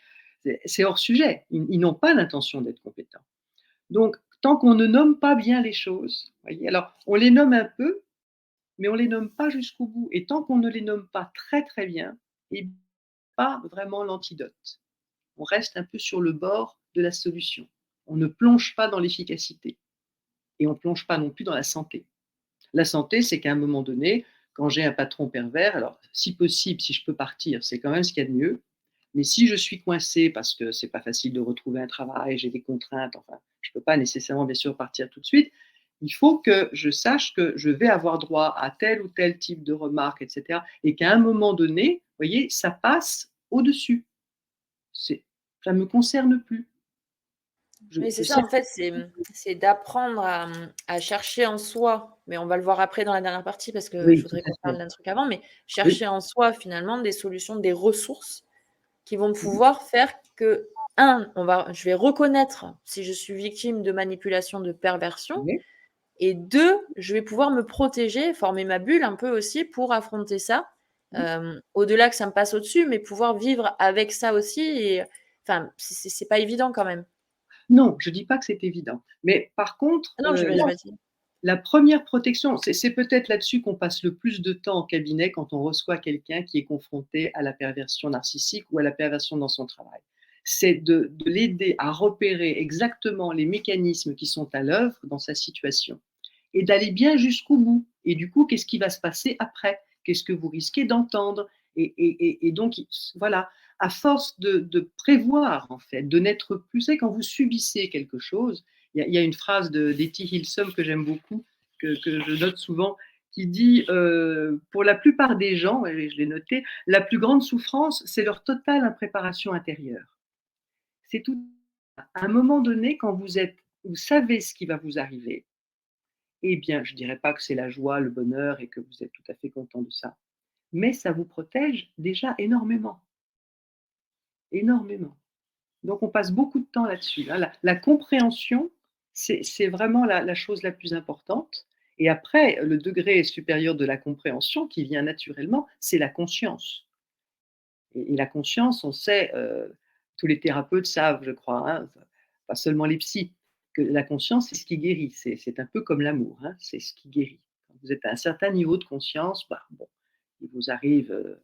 C'est hors sujet. Ils n'ont pas l'intention d'être compétents. Donc, tant qu'on ne nomme pas bien les choses, voyez, alors on les nomme un peu, mais on ne les nomme pas jusqu'au bout. Et tant qu'on ne les nomme pas très très bien, et pas vraiment l'antidote. On reste un peu sur le bord de la solution. On ne plonge pas dans l'efficacité. Et on ne plonge pas non plus dans la santé. La santé, c'est qu'à un moment donné, quand j'ai un patron pervers, alors si possible, si je peux partir, c'est quand même ce qu'il y a de mieux. Mais si je suis coincé parce que c'est pas facile de retrouver un travail, j'ai des contraintes, enfin, je peux pas nécessairement bien sûr partir tout de suite. Il faut que je sache que je vais avoir droit à tel ou tel type de remarques, etc. Et qu'à un moment donné, vous voyez, ça passe au-dessus. Ça ne me concerne plus. Oui, c'est Je ça, sais. en fait, c'est d'apprendre à chercher en soi, mais on va le voir après dans la dernière partie parce que je Oui, tout voudrais à qu'on parle fait. d'un truc avant, mais Oui. chercher en soi finalement des solutions, des ressources qui vont pouvoir faire que, je vais reconnaître si je suis victime de manipulation, de perversion, Oui. et deux, je vais pouvoir me protéger, former ma bulle un peu aussi pour affronter ça. Au-delà que ça me passe au-dessus, mais pouvoir vivre avec ça aussi. Et enfin, c'est pas évident quand même. Non, je ne dis pas que c'est évident. Mais par contre, Ah non, j'imagine. la première protection, c'est peut-être là-dessus qu'on passe le plus de temps en cabinet quand on reçoit quelqu'un qui est confronté à la perversion narcissique ou à la perversion dans son travail. C'est de l'aider à repérer exactement les mécanismes qui sont à l'œuvre dans sa situation et d'aller bien jusqu'au bout. Et du coup, qu'est-ce qui va se passer après? Qu'est-ce que vous risquez d'entendre? Et donc, voilà, à force de prévoir, en fait, de n'être plus, vous savez, quand vous subissez quelque chose, il y a une phrase d'Etty Hillesum que j'aime beaucoup, que je note souvent, qui dit pour la plupart des gens, et je l'ai noté, la plus grande souffrance, c'est leur totale impréparation intérieure. C'est tout. À un moment donné, quand vous savez ce qui va vous arriver, eh bien, je ne dirais pas que c'est la joie, le bonheur et que vous êtes tout à fait content de ça, mais ça vous protège déjà énormément, énormément. Donc, on passe beaucoup de temps là-dessus. Hein. La compréhension, c'est vraiment la chose la plus importante. Et après, le degré supérieur de la compréhension qui vient naturellement, c'est la conscience. Et la conscience, on sait, tous les thérapeutes savent, je crois, hein, pas seulement les psys, que la conscience, c'est ce qui guérit. C'est un peu comme l'amour, hein, c'est ce qui guérit. Quand vous êtes à un certain niveau de conscience, bah, bon, il vous arrive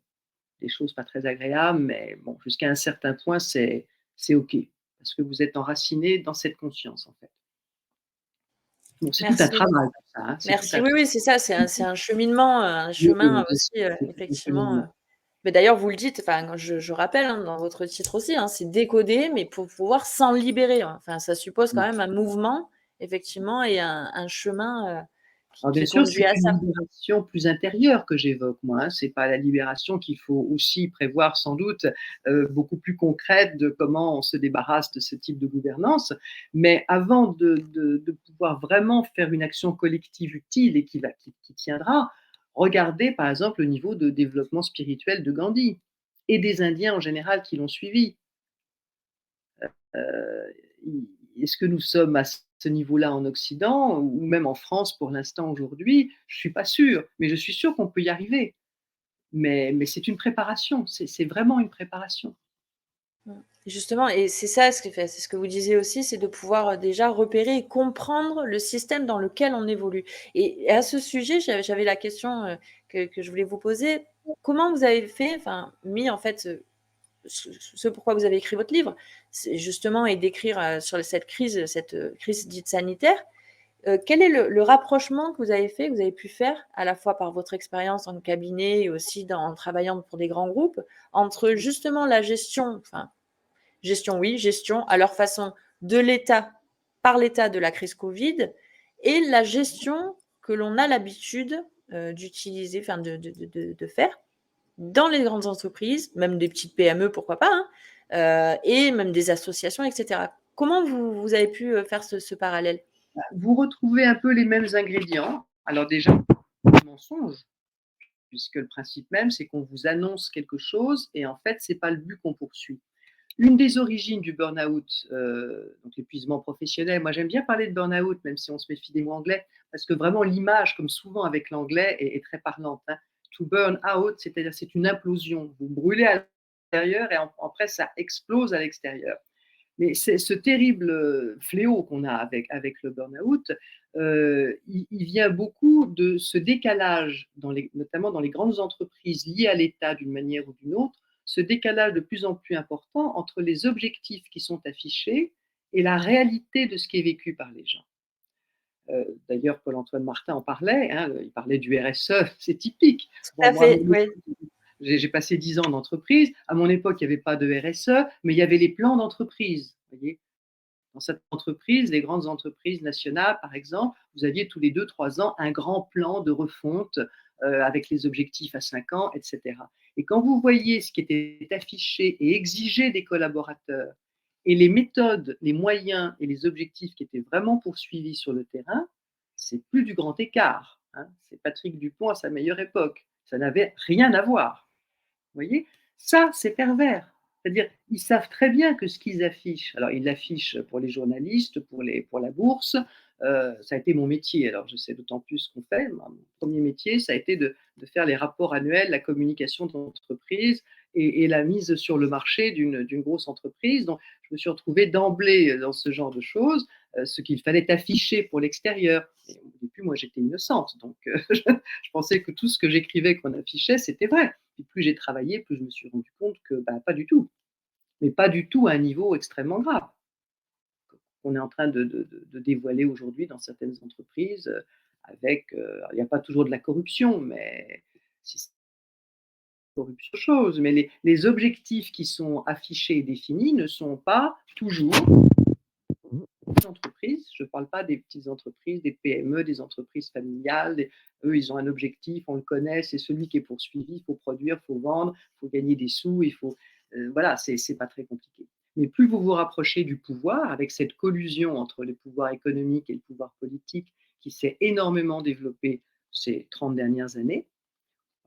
des choses pas très agréables, mais bon, jusqu'à un certain point, c'est OK, parce que vous êtes enraciné dans cette conscience, en fait. Bon, c'est tout un Merci. travail, tout ça, hein, c'est tout Merci. un Oui, oui, c'est ça, c'est un cheminement, un oui, chemin bien aussi, sûr, c'est tout un effectivement. cheminement. Mais d'ailleurs, vous le dites, enfin, je rappelle hein, dans votre titre aussi, hein, c'est décoder, mais pour pouvoir s'en libérer. Hein. Enfin, ça suppose quand même un mouvement, effectivement, et un chemin Alors bien qui sûr, conduit c'est à une ça. libération plus intérieure que j'évoque moi, hein. C'est pas la libération qu'il faut aussi prévoir sans doute, beaucoup plus concrète de comment on se débarrasse de ce type de gouvernance. Mais avant de pouvoir vraiment faire une action collective utile et qui tiendra, regardez par exemple le niveau de développement spirituel de Gandhi et des Indiens en général qui l'ont suivi. Heu, est-ce que nous sommes à ce niveau-là en Occident ou même en France pour l'instant aujourd'hui? Je suis pas sûr, mais je suis sûr qu'on peut y arriver. Mais c'est une préparation, c'est vraiment une préparation. Justement, et c'est ça ce que fait, c'est ce que vous disiez aussi, c'est de pouvoir déjà repérer et comprendre le système dans lequel on évolue. Et à ce sujet, j'avais la question que je voulais vous poser. Comment vous avez fait, enfin, mis en fait ce pourquoi vous avez écrit votre livre, c'est justement et d'écrire sur cette crise dite sanitaire. Quel est le rapprochement que vous avez fait, que vous avez pu faire, à la fois par votre expérience en cabinet et aussi en travaillant pour des grands groupes, entre justement la gestion, enfin, gestion, oui, gestion à leur façon de l'État, par l'État de la crise Covid, et la gestion que l'on a l'habitude d'utiliser, enfin de faire dans les grandes entreprises, même des petites PME, pourquoi pas, hein, et même des associations, etc. Comment vous avez pu faire ce parallèle? Vous retrouvez un peu les mêmes ingrédients. Alors déjà, le mensonge, puisque le principe même, c'est qu'on vous annonce quelque chose et en fait, c'est pas le but qu'on poursuit. Une des origines du burn-out, donc l'épuisement professionnel, moi j'aime bien parler de burn-out, même si on se méfie des mots anglais, parce que vraiment l'image, comme souvent avec l'anglais, est très parlante. Hein. To burn out, c'est-à-dire c'est une implosion. Vous brûlez à l'intérieur et après ça explose à l'extérieur. Mais c'est ce terrible fléau qu'on a avec le burn-out, il vient beaucoup de ce décalage, notamment dans les grandes entreprises liées à l'État d'une manière ou d'une autre, ce décalage de plus en plus important entre les objectifs qui sont affichés et la réalité de ce qui est vécu par les gens. D'ailleurs, Paul-Antoine Martin en parlait, hein, il parlait du RSE, c'est typique. Tout Bon, à moi, fait, oui. j'ai passé 10 ans d'entreprise. À mon époque, il n'y avait pas de RSE, mais il y avait les plans d'entreprise. Voyez, dans cette entreprise, les grandes entreprises nationales, par exemple, vous aviez tous les 2-3 ans un grand plan de refonte avec les objectifs à 5 ans, etc. Et quand vous voyez ce qui était affiché et exigé des collaborateurs et les méthodes, les moyens et les objectifs qui étaient vraiment poursuivis sur le terrain, c'est plus du grand écart. Hein. C'est Patrick Dupont à sa meilleure époque. Ça n'avait rien à voir. Vous voyez, ça, c'est pervers. C'est-à-dire, ils savent très bien que ce qu'ils affichent, alors ils l'affichent pour les journalistes, pour la bourse, ça a été mon métier, alors je sais d'autant plus ce qu'on fait. Mon premier métier, ça a été de faire les rapports annuels, la communication d'entreprise et la mise sur le marché d'une grosse entreprise. Donc, je me suis retrouvé d'emblée dans ce genre de choses, ce qu'il fallait afficher pour l'extérieur. Et au début, moi, j'étais innocente, donc je pensais que tout ce que j'écrivais, qu'on affichait, c'était vrai. Puis plus j'ai travaillé, plus je me suis rendu compte que bah, pas du tout. Mais pas du tout à un niveau extrêmement grave qu'on est en train de dévoiler aujourd'hui dans certaines entreprises avec, il n'y a pas toujours de la corruption, mais si c'est corruption, chose, mais les objectifs qui sont affichés et définis ne sont pas toujours entreprises. Je ne parle pas des petites entreprises, des PME, des entreprises familiales. Eux, ils ont un objectif, on le connaît, c'est celui qui est poursuivi. Il faut produire, il faut vendre, il faut gagner des sous, il faut. Voilà, c'est pas très compliqué. Mais plus vous vous rapprochez du pouvoir, avec cette collusion entre le pouvoir économique et le pouvoir politique qui s'est énormément développé ces 30 dernières années,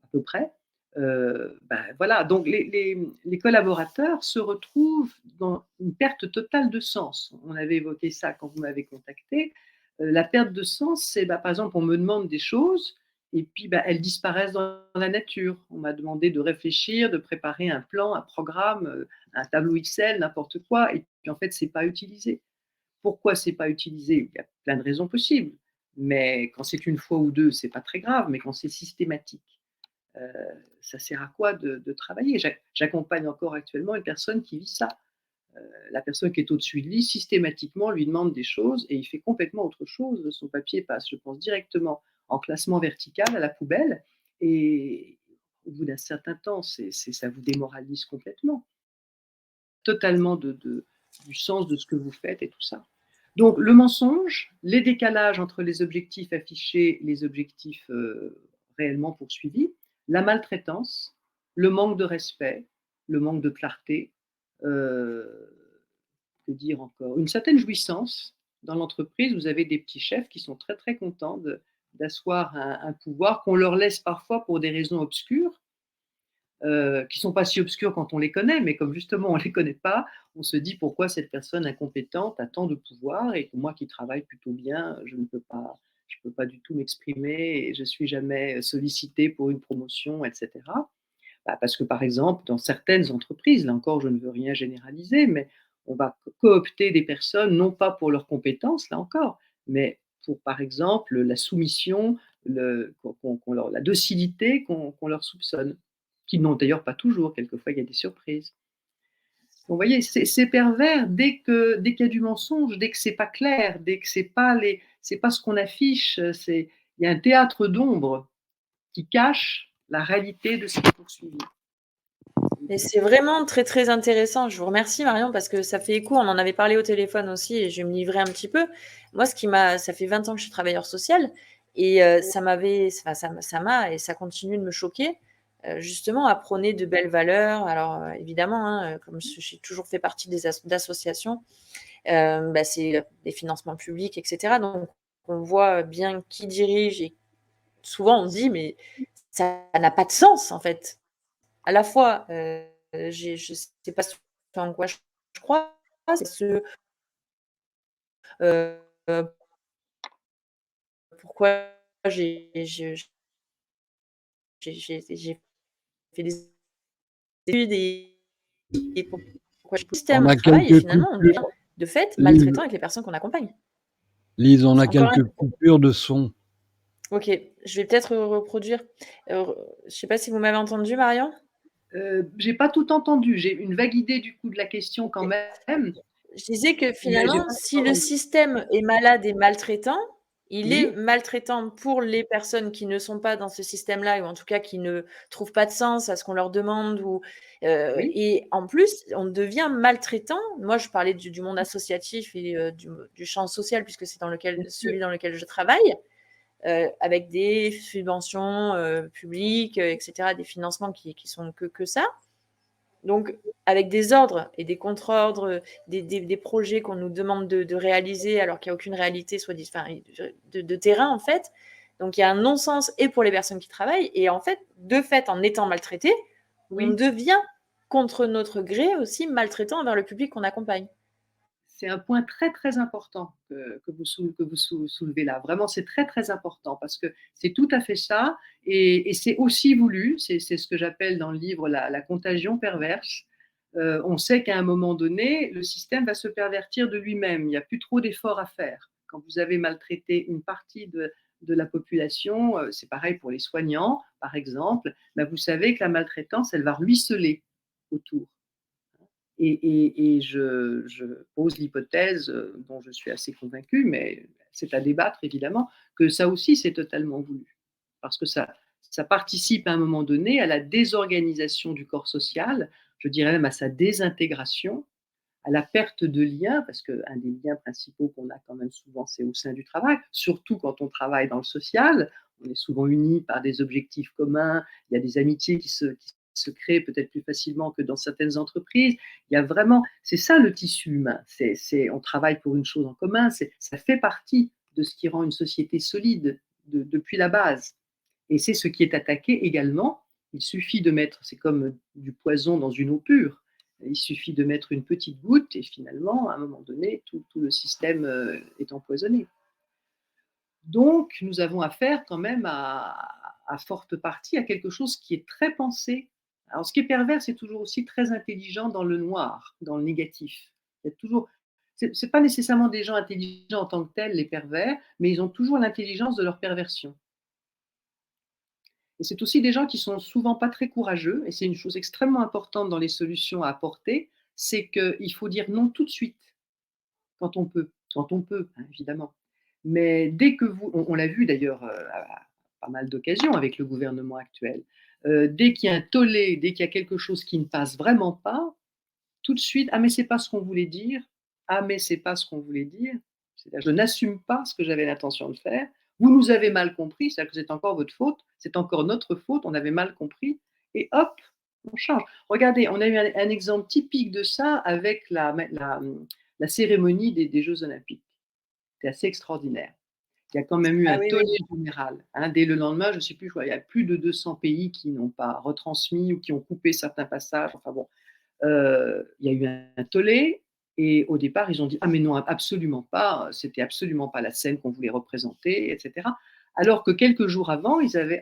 à peu près, ben voilà, donc les collaborateurs se retrouvent dans une perte totale de sens. On avait évoqué ça quand vous m'avez contacté. La perte de sens, c'est bah, par exemple, on me demande des choses et puis bah, elles disparaissent dans la nature. On m'a demandé de réfléchir, de préparer un plan, un programme, un tableau Excel, n'importe quoi, et puis en fait, c'est pas utilisé. Pourquoi c'est pas utilisé? Il y a plein de raisons possibles, mais quand c'est une fois ou deux, c'est pas très grave, mais quand c'est systématique, ça sert à quoi de travailler? J'accompagne encore actuellement une personne qui vit ça. La personne qui est au-dessus de lui, systématiquement, lui demande des choses et il fait complètement autre chose. Son papier passe, je pense, directement en classement vertical à la poubelle et au bout d'un certain temps, ça vous démoralise complètement, totalement du sens de ce que vous faites et tout ça. Donc le mensonge, les décalages entre les objectifs affichés et les objectifs réellement poursuivis, la maltraitance, le manque de respect, le manque de clarté, euh, que dire encore, une certaine jouissance. Dans l'entreprise, vous avez des petits chefs qui sont très très contents d'asseoir un pouvoir qu'on leur laisse parfois pour des raisons obscures, qui ne sont pas si obscures quand on les connaît, mais comme justement on ne les connaît pas, on se dit pourquoi cette personne incompétente a tant de pouvoir et que moi qui travaille plutôt bien, je ne peux pas du tout m'exprimer et je ne suis jamais sollicité pour une promotion, etc. Parce que, par exemple, dans certaines entreprises, là encore, je ne veux rien généraliser, mais on va coopter des personnes, non pas pour leurs compétences, là encore, mais pour, par exemple, la soumission, la docilité qu'on leur soupçonne, qu'ils n'ont d'ailleurs pas toujours. Quelquefois, il y a des surprises. Donc, vous voyez, c'est pervers dès qu'il y a du mensonge, dès que c'est pas clair, dès que c'est pas ce qu'on affiche. Il y a un théâtre d'ombre qui cache la réalité de ce qui est poursuivi. Et c'est vraiment très, très intéressant. Je vous remercie, Marion, parce que ça fait écho. On en avait parlé au téléphone aussi et je vais me livrer un petit peu. Moi, ça fait 20 ans que je suis travailleur social et ça m'a et ça continue de me choquer. Justement, à prôner de belles valeurs. Alors, évidemment, hein, comme j'ai toujours fait partie d'associations, c'est des financements publics, etc. Donc, on voit bien qui dirige et souvent on dit, mais ça n'a pas de sens, en fait. À la fois, je sais pas en quoi je crois, c'est heu, pourquoi j'ai j'ai fait des études et pourquoi je On système au a travail et quelques finalement on devient coupures. de fait Lise, maltraitant avec les personnes qu'on accompagne. Lise, on a Encore un quelques coupures de son. OK, je vais peut-être reproduire. Je sais pas si vous m'avez entendu, Marion? J'ai pas tout entendu. J'ai une vague idée du coup de la question quand OK. même, Je disais que mais j'ai finalement, pas si tout le entendu. système est malade et maltraitant, il est Oui, maltraitant pour les personnes qui ne sont pas dans ce système-là ou en tout cas qui ne trouvent pas de sens à ce qu'on leur demande oui, et en plus, on devient maltraitant. Moi, je parlais du monde associatif et du champ social puisque c'est bien sûr. celui dans lequel je travaille, avec des subventions, publiques, et cetera, des financements qui sont que ça. Donc, avec des ordres et des contre-ordres, des projets qu'on nous demande de réaliser alors qu'il n'y a aucune réalité de terrain, en fait. Donc, il y a un non-sens et pour les personnes qui travaillent. Et en fait, de fait, en étant maltraité, on Oui, devient, contre notre gré, aussi maltraitant envers le public qu'on accompagne. c'est un point très, très important que vous soulevez là. Vraiment, c'est très, très important parce que c'est tout à fait ça et c'est aussi voulu. C'est ce que j'appelle dans le livre la contagion perverse. On sait qu'à un moment donné, le système va se pervertir de lui-même. Il n'y a plus trop d'efforts à faire. Quand vous avez maltraité une partie de la population, c'est pareil pour les soignants, par exemple, ben vous savez que la maltraitance, elle va ruisseler autour. Et je pose l'hypothèse, dont je suis assez convaincue, mais c'est à débattre évidemment, que ça aussi c'est totalement voulu. Parce que ça participe à un moment donné à la désorganisation du corps social, je dirais même à sa désintégration, à la perte de liens, parce qu'un des liens principaux qu'on a quand même souvent, c'est au sein du travail, surtout quand on travaille dans le social. On est souvent unis par des objectifs communs, il y a des amitiés qui se créent peut-être plus facilement que dans certaines entreprises. Il y a vraiment, c'est ça le tissu humain, on travaille pour une chose en commun, ça fait partie de ce qui rend une société solide depuis la base. Et c'est ce qui est attaqué également. Il suffit de mettre, c'est comme du poison dans une eau pure, il suffit de mettre une petite goutte et finalement, à un moment donné, tout le système est empoisonné. Donc, nous avons affaire quand même à forte partie à quelque chose qui est très pensé. Alors, ce qui est pervers, c'est toujours aussi très intelligent dans le noir, dans le négatif. Il y a toujours, c'est pas nécessairement des gens intelligents en tant que tels, les pervers, mais ils ont toujours l'intelligence de leur perversion. Et c'est aussi des gens qui sont souvent pas très courageux, et c'est une chose extrêmement importante dans les solutions à apporter, c'est qu'il faut dire non tout de suite, quand on peut, hein, évidemment. Mais dès que on l'a vu d'ailleurs à pas mal d'occasions avec le gouvernement actuel, dès qu'il y a un tollé, dès qu'il y a quelque chose qui ne passe vraiment pas, tout de suite, ah mais c'est pas ce qu'on voulait dire, ah mais c'est pas ce qu'on voulait dire, c'est-à-dire je n'assume pas ce que j'avais l'intention de faire, vous nous avez mal compris, c'est-à-dire que c'est encore votre faute, c'est encore notre faute, on avait mal compris, et hop, on change. Regardez, on a eu un exemple typique de ça avec la cérémonie des Jeux Olympiques. C'était assez extraordinaire. Il y a quand même eu Ah un oui, oui. tollé général. Hein, dès le lendemain, je ne sais plus, il y a plus de 200 pays qui n'ont pas retransmis ou qui ont coupé certains passages. Enfin bon, il y a eu un tollé et au départ, ils ont dit: «Ah mais non, absolument pas, c'était absolument pas la scène qu'on voulait représenter» et cetera. alors que quelques jours avant, ils avaient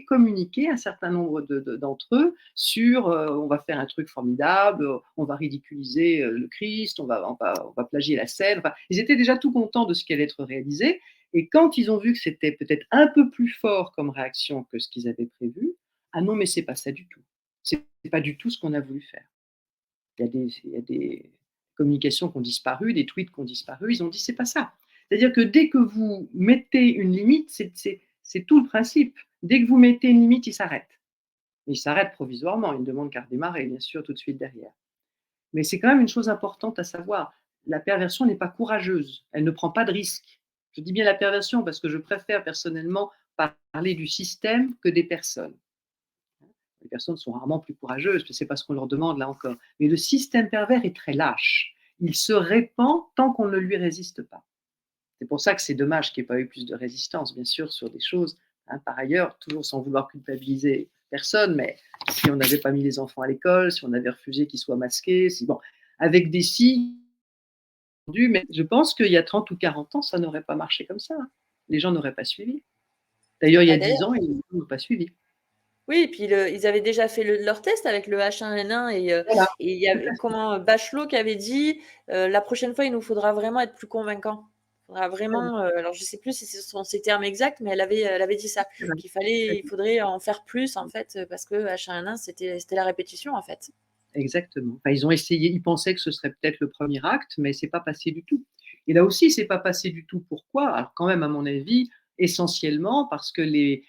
communiqué un certain nombre d'entre eux sur on va faire un truc formidable, on va ridiculiser le Christ, on va plagier la scène. Enfin, ils étaient déjà tout contents de ce qui allait être réalisé. Et quand ils ont vu que c'était peut-être un peu plus fort comme réaction que ce qu'ils avaient prévu, ah non, mais c'est pas ça du tout. C'est pas du tout ce qu'on a voulu faire. Il y a des communications qui ont disparu, des tweets qui ont disparu. Ils ont dit c'est pas ça. C'est-à-dire que dès que vous mettez une limite, c'est tout le principe. Dès que vous mettez une limite, il s'arrête. Il s'arrête provisoirement, il ne demande qu'à redémarrer, bien sûr, tout de suite derrière. Mais c'est quand même une chose importante à savoir. La perversion n'est pas courageuse, elle ne prend pas de risque. Je dis bien la perversion parce que je préfère personnellement parler du système que des personnes. Les personnes sont rarement plus courageuses, ce n'est pas ce qu'on leur demande là encore. Mais le système pervers est très lâche. Il se répand tant qu'on ne lui résiste pas. C'est pour ça que c'est dommage qu'il n'y ait pas eu plus de résistance, bien sûr, sur des choses. Par ailleurs, toujours sans vouloir culpabiliser personne, mais si on n'avait pas mis les enfants à l'école, si on avait refusé qu'ils soient masqués, avec des si, mais je pense qu'il y a 30 ou 40 ans, ça n'aurait pas marché comme ça. Les gens n'auraient pas suivi. D'ailleurs, il y a 10 ans, ils n'ont pas suivi. Oui, et puis ils avaient déjà fait leur test avec le H1N1 Voilà. et il y avait Bachelot qui avait dit la prochaine fois, il nous faudra vraiment être plus convaincants. Il faudra vraiment, alors je ne sais plus si ce sont ces termes exacts, mais elle avait dit ça, il faudrait en faire plus en fait, parce que H1N1, c'était la répétition en fait. Exactement. Enfin, ils ont essayé, ils pensaient que ce serait peut-être le premier acte, mais c'est pas passé du tout. Et là aussi, c'est pas passé du tout. Pourquoi? Alors quand même, à mon avis, essentiellement parce que les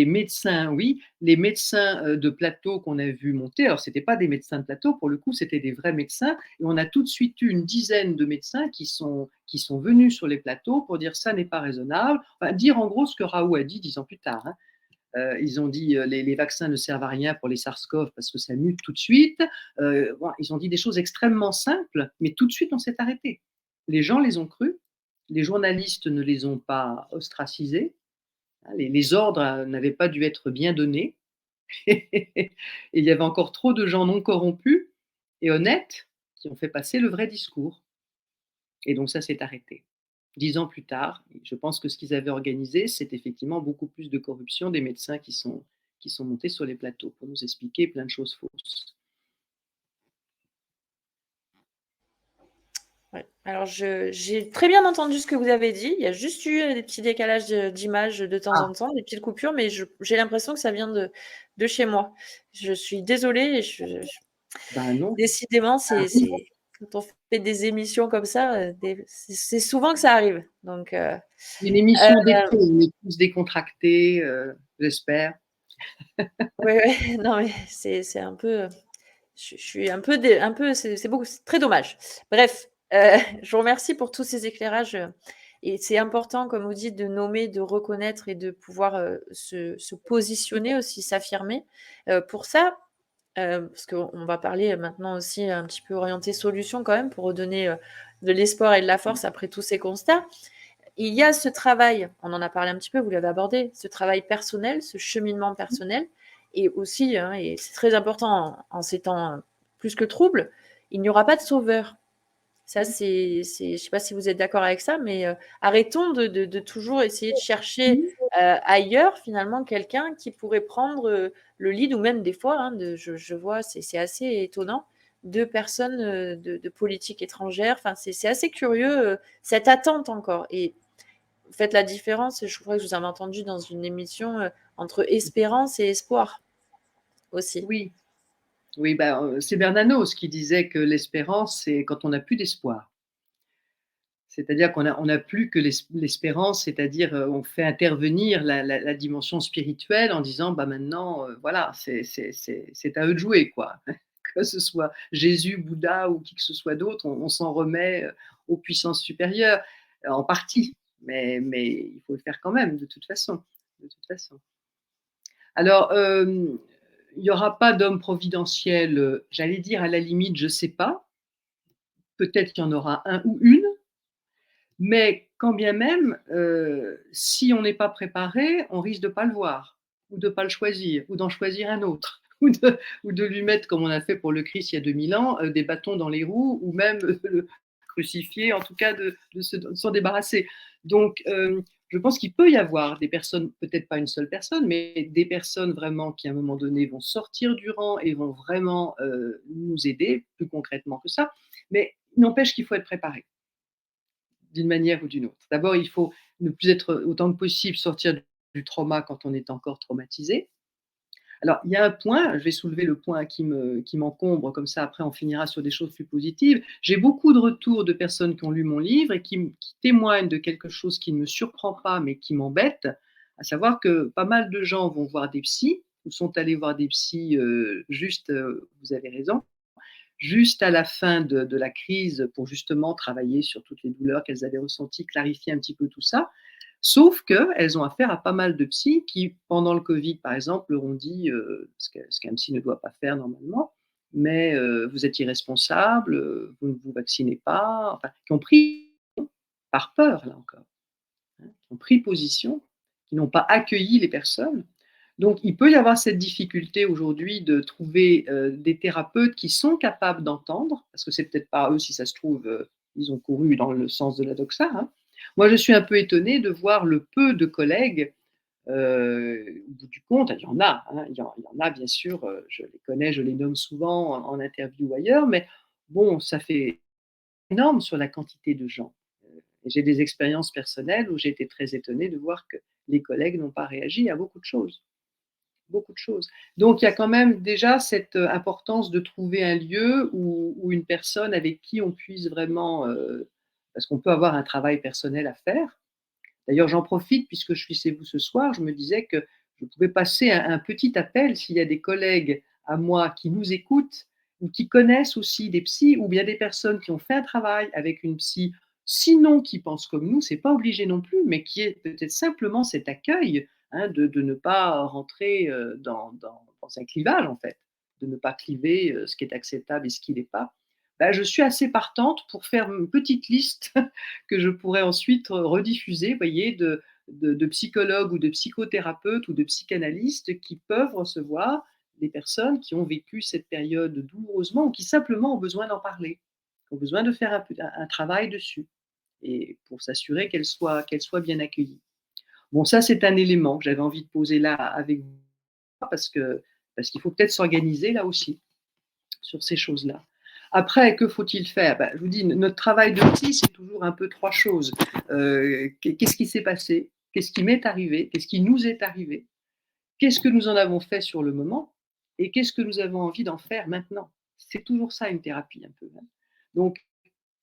médecins, oui, les médecins de plateau qu'on a vu monter, alors c'était pas des médecins de plateau, pour le coup, c'était des vrais médecins, et on a tout de suite eu une dizaine de médecins qui sont venus sur les plateaux pour dire ça n'est pas raisonnable, enfin, dire en gros ce que Raoult a dit 10 ans plus tard. Ils ont dit les vaccins ne servent à rien pour les SARS-CoV parce que ça mute tout de suite. Ils ont dit des choses extrêmement simples, mais tout de suite on s'est arrêté. Les gens les ont crus, les journalistes ne les ont pas ostracisés, les ordres n'avaient pas dû être bien donnés. Et il y avait encore trop de gens non corrompus et honnêtes qui ont fait passer le vrai discours. Et donc ça s'est arrêté. 10 ans plus tard, je pense que ce qu'ils avaient organisé, c'est effectivement beaucoup plus de corruption des médecins qui sont montés sur les plateaux pour nous expliquer plein de choses fausses. Ouais. Alors, j'ai très bien entendu ce que vous avez dit. Il y a juste eu des petits décalages d'images de temps en temps, des petites coupures, mais j'ai l'impression que ça vient de chez moi. Je suis désolée. Non. Décidément, quand on fait des émissions comme ça, c'est souvent que ça arrive. Donc, une émission d'été, on est tous décontractés, j'espère. Oui, non, mais c'est un peu. Je suis un peu, c'est très dommage. Bref, je vous remercie pour tous ces éclairages. Et c'est important, comme vous dites, de nommer, de reconnaître et de pouvoir se positionner aussi, s'affirmer. Pour ça, parce qu'on va parler maintenant aussi un petit peu orienté solution quand même, pour redonner de l'espoir et de la force après tous ces constats. Il y a ce travail, on en a parlé un petit peu, vous l'avez abordé, ce travail personnel, ce cheminement personnel, et aussi, et c'est très important en ces temps plus que troubles, il n'y aura pas de sauveur. Ça, je ne sais pas si vous êtes d'accord avec ça, mais arrêtons de toujours essayer de chercher ailleurs, finalement, quelqu'un qui pourrait prendre le lead, ou même des fois, je vois, c'est assez étonnant, de personnes de politique étrangère. Enfin, c'est assez curieux, cette attente encore. Et vous faites la différence, je crois que je vous avais entendu dans une émission, entre espérance et espoir aussi. Oui, c'est Bernanos qui disait que l'espérance, c'est quand on n'a plus d'espoir. C'est-à-dire qu'on n'a plus que l'espérance, c'est-à-dire on fait intervenir la dimension spirituelle en disant maintenant, voilà, c'est à eux de jouer, quoi. Que ce soit Jésus, Bouddha ou qui que ce soit d'autre, on s'en remet aux puissances supérieures, en partie, mais il faut le faire quand même, de toute façon. Alors, il n'y aura pas d'homme providentiel, j'allais dire à la limite, je ne sais pas. Peut-être qu'il y en aura un ou une. Mais quand bien même, si on n'est pas préparé, on risque de ne pas le voir, ou de ne pas le choisir, ou d'en choisir un autre, ou de lui mettre, comme on a fait pour le Christ il y a 2000 ans, des bâtons dans les roues, ou même le crucifier, en tout cas de s'en débarrasser. Donc, Je pense qu'il peut y avoir des personnes, peut-être pas une seule personne, mais des personnes vraiment qui, à un moment donné, vont sortir du rang et vont vraiment nous aider, plus concrètement que ça. Mais il n'empêche qu'il faut être préparé, d'une manière ou d'une autre. D'abord, il faut ne plus être autant que possible sortir du trauma quand on est encore traumatisé. Alors, il y a un point, je vais soulever le point qui m'encombre, comme ça après on finira sur des choses plus positives. J'ai beaucoup de retours de personnes qui ont lu mon livre et qui témoignent de quelque chose qui ne me surprend pas, mais qui m'embête, à savoir que pas mal de gens vont voir des psys, ou sont allés voir des psys juste, vous avez raison, juste à la fin de la crise pour justement travailler sur toutes les douleurs qu'elles avaient ressenties, clarifier un petit peu tout ça. Sauf qu'elles ont affaire à pas mal de psys qui, pendant le Covid, par exemple, leur ont dit ce qu'un psy ne doit pas faire normalement, mais vous êtes irresponsable, vous ne vous vaccinez pas, enfin, qui ont pris par peur, là encore, hein, qui ont pris position, qui n'ont pas accueilli les personnes. Donc, il peut y avoir cette difficulté aujourd'hui de trouver des thérapeutes qui sont capables d'entendre, parce que c'est peut-être pas eux, si ça se trouve, ils ont couru dans le sens de la doxa, hein. Moi, je suis un peu étonnée de voir le peu de collègues, au bout du compte, il y en a, hein, il y en a bien sûr, je les connais, je les nomme souvent en interview ou ailleurs, mais bon, ça fait énorme sur la quantité de gens. Et j'ai des expériences personnelles où j'ai été très étonnée de voir que les collègues n'ont pas réagi à beaucoup de choses. Beaucoup de choses. Donc il y a quand même déjà cette importance de trouver un lieu où une personne avec qui on puisse vraiment, parce qu'on peut avoir un travail personnel à faire. D'ailleurs, j'en profite puisque je suis chez vous ce soir, je me disais que je pouvais passer un petit appel s'il y a des collègues à moi qui nous écoutent ou qui connaissent aussi des psys ou bien des personnes qui ont fait un travail avec une psy, sinon qui pensent comme nous, c'est pas obligé non plus, mais qui est peut-être simplement cet accueil, hein, de ne pas rentrer dans un clivage en fait, de ne pas cliver ce qui est acceptable et ce qui n'est pas. Ben, je suis assez partante pour faire une petite liste que je pourrais ensuite rediffuser, vous voyez, de psychologues ou de psychothérapeutes ou de psychanalystes qui peuvent recevoir des personnes qui ont vécu cette période douloureusement ou qui simplement ont besoin d'en parler, ont besoin de faire un travail dessus et pour s'assurer qu'elles soient bien accueillies. Bon, ça, c'est un élément que j'avais envie de poser là avec vous parce qu'il faut peut-être s'organiser là aussi sur ces choses-là. Après, que faut-il faire? Je vous dis, notre travail de psy, c'est toujours un peu trois choses. Qu'est-ce qui s'est passé? Qu'est-ce qui m'est arrivé? Qu'est-ce qui nous est arrivé? Qu'est-ce que nous en avons fait sur le moment? Et qu'est-ce que nous avons envie d'en faire maintenant? C'est toujours ça une thérapie un peu, hein. Donc,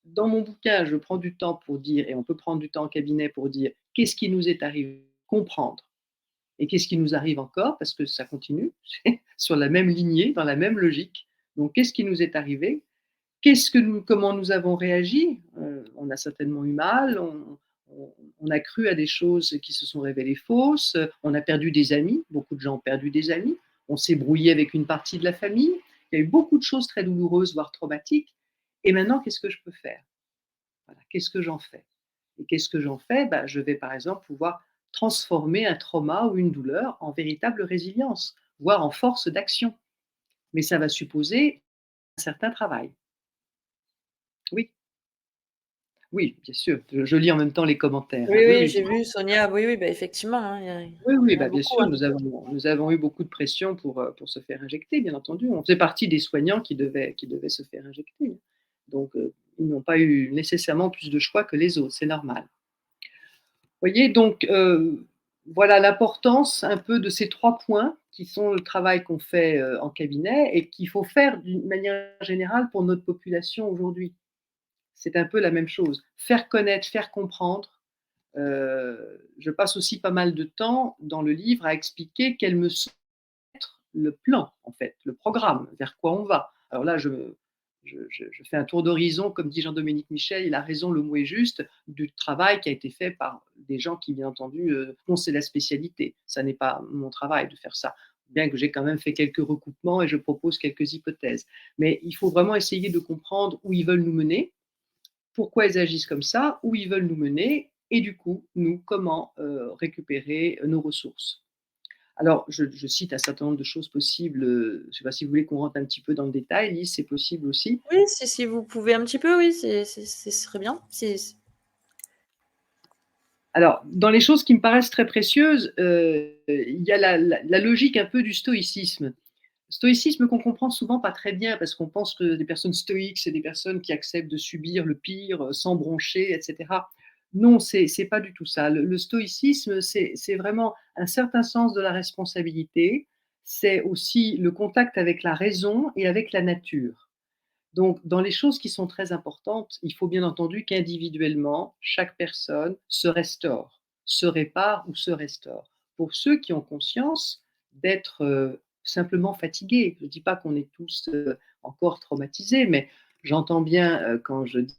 dans mon bouquin, je prends du temps pour dire, et on peut prendre du temps en cabinet pour dire, qu'est-ce qui nous est arrivé? Comprendre. Et qu'est-ce qui nous arrive encore? Parce que ça continue, sur la même lignée, dans la même logique. Donc, qu'est-ce qui nous est arrivé? Comment nous avons réagi? On a certainement eu mal, on a cru à des choses qui se sont révélées fausses, on a perdu des amis, beaucoup de gens ont perdu des amis, on s'est brouillé avec une partie de la famille. Il y a eu beaucoup de choses très douloureuses, voire traumatiques. Et maintenant, qu'est-ce que je peux faire? Voilà, qu'est-ce que j'en fais? Et qu'est-ce que j'en fais? Je vais par exemple pouvoir transformer un trauma ou une douleur en véritable résilience, voire en force d'action. Mais ça va supposer un certain travail. Oui. Oui, bien sûr, je lis en même temps les commentaires, Oui, hein. Oui, oui, oui. j'ai vu Sonia. Oui, oui, effectivement, hein, Oui, il oui, y en a bien beaucoup, sûr, hein. nous avons eu beaucoup de pression pour se faire injecter, bien entendu. On faisait partie des soignants qui devaient se faire injecter. Donc, ils n'ont pas eu nécessairement plus de choix que les autres, c'est normal. Vous voyez, donc, voilà l'importance un peu de ces 3 points qui sont le travail qu'on fait, en cabinet et qu'il faut faire d'une manière générale pour notre population aujourd'hui. C'est un peu la même chose. Faire connaître, faire comprendre. Je passe aussi pas mal de temps dans le livre à expliquer quel me semble être le plan, en fait, le programme, vers quoi on va. Alors là, je fais un tour d'horizon, comme dit Jean-Dominique Michel, il a raison, le mot est juste, du travail qui a été fait par des gens qui, bien entendu, dont c'est la spécialité. Ça n'est pas mon travail de faire ça, bien que j'ai quand même fait quelques recoupements et je propose quelques hypothèses. Mais il faut vraiment essayer de comprendre où ils veulent nous mener, pourquoi ils agissent comme ça, où ils veulent nous mener et du coup, nous, comment récupérer nos ressources. Alors, je cite un certain nombre de choses possibles. Je ne sais pas si vous voulez qu'on rentre un petit peu dans le détail. Lise, c'est possible aussi. Oui, si vous pouvez un petit peu, oui, ce serait bien. Alors, dans les choses qui me paraissent très précieuses, il y a la logique un peu du stoïcisme. Stoïcisme qu'on comprend souvent pas très bien parce qu'on pense que des personnes stoïques, c'est des personnes qui acceptent de subir le pire, sans broncher et cetera. Non, c'est pas du tout ça. Le stoïcisme, c'est vraiment un certain sens de la responsabilité. C'est aussi le contact avec la raison et avec la nature. Donc, dans les choses qui sont très importantes, il faut bien entendu qu'individuellement, chaque personne se restaure, se répare ou se restaure. Pour ceux qui ont conscience d'être simplement fatigués, je ne dis pas qu'on est tous encore traumatisés, mais j'entends bien quand je dis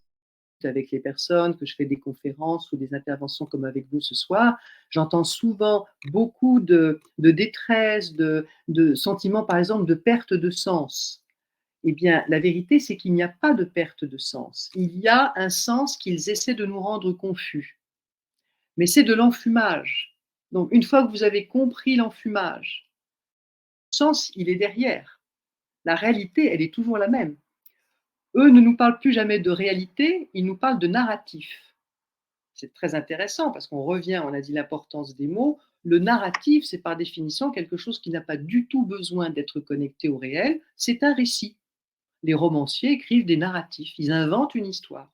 avec les personnes, que je fais des conférences ou des interventions comme avec vous ce soir, j'entends souvent beaucoup de détresse, de sentiments par exemple de perte de sens. Eh bien, la vérité, c'est qu'il n'y a pas de perte de sens. Il y a un sens qu'ils essaient de nous rendre confus. Mais c'est de l'enfumage. Donc, une fois que vous avez compris l'enfumage, le sens, il est derrière. La réalité, elle est toujours la même. Eux ne nous parlent plus jamais de réalité, ils nous parlent de narratif. C'est très intéressant parce qu'on revient, on a dit l'importance des mots. Le narratif, c'est par définition quelque chose qui n'a pas du tout besoin d'être connecté au réel, c'est un récit. Les romanciers écrivent des narratifs, ils inventent une histoire.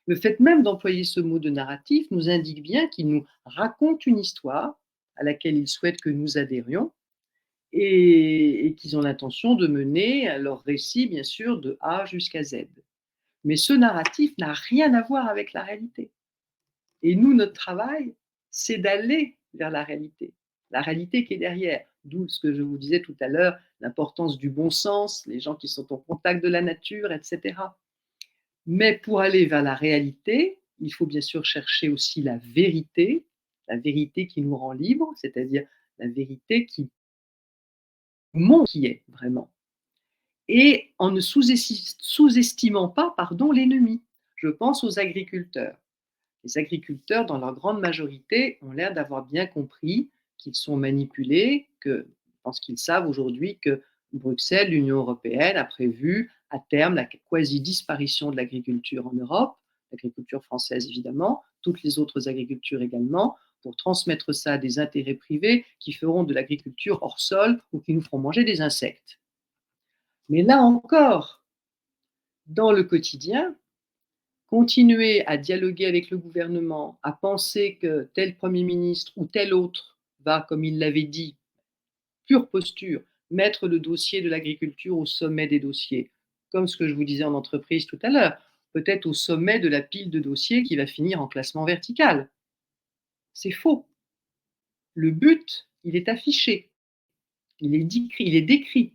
Le fait même d'employer ce mot de narratif nous indique bien qu'ils nous racontent une histoire à laquelle ils souhaitent que nous adhérions et qu'ils ont l'intention de mener leur récit, bien sûr, de A jusqu'à Z. Mais ce narratif n'a rien à voir avec la réalité. Et nous, notre travail, c'est d'aller vers la réalité qui est derrière. D'où ce que je vous disais tout à l'heure, l'importance du bon sens, les gens qui sont au contact de la nature, etc. Mais pour aller vers la réalité, il faut bien sûr chercher aussi la vérité qui nous rend libres, c'est-à-dire la vérité qui montre qui est vraiment. Et en ne sous-estimant pas, pardon, l'ennemi. Je pense aux agriculteurs. Les agriculteurs, dans leur grande majorité, ont l'air d'avoir bien compris qu'ils sont manipulés, que je pense qu'ils savent aujourd'hui que Bruxelles, l'Union européenne, a prévu à terme la quasi-disparition de l'agriculture en Europe, l'agriculture française évidemment, toutes les autres agricultures également, pour transmettre ça à des intérêts privés qui feront de l'agriculture hors sol ou qui nous feront manger des insectes. Mais là encore, dans le quotidien, continuer à dialoguer avec le gouvernement, à penser que tel Premier ministre ou tel autre va, comme il l'avait dit, pure posture, mettre le dossier de l'agriculture au sommet des dossiers, comme ce que je vous disais en entreprise tout à l'heure, peut-être au sommet de la pile de dossiers qui va finir en classement vertical. C'est faux. Le but, il est affiché, il est décrit.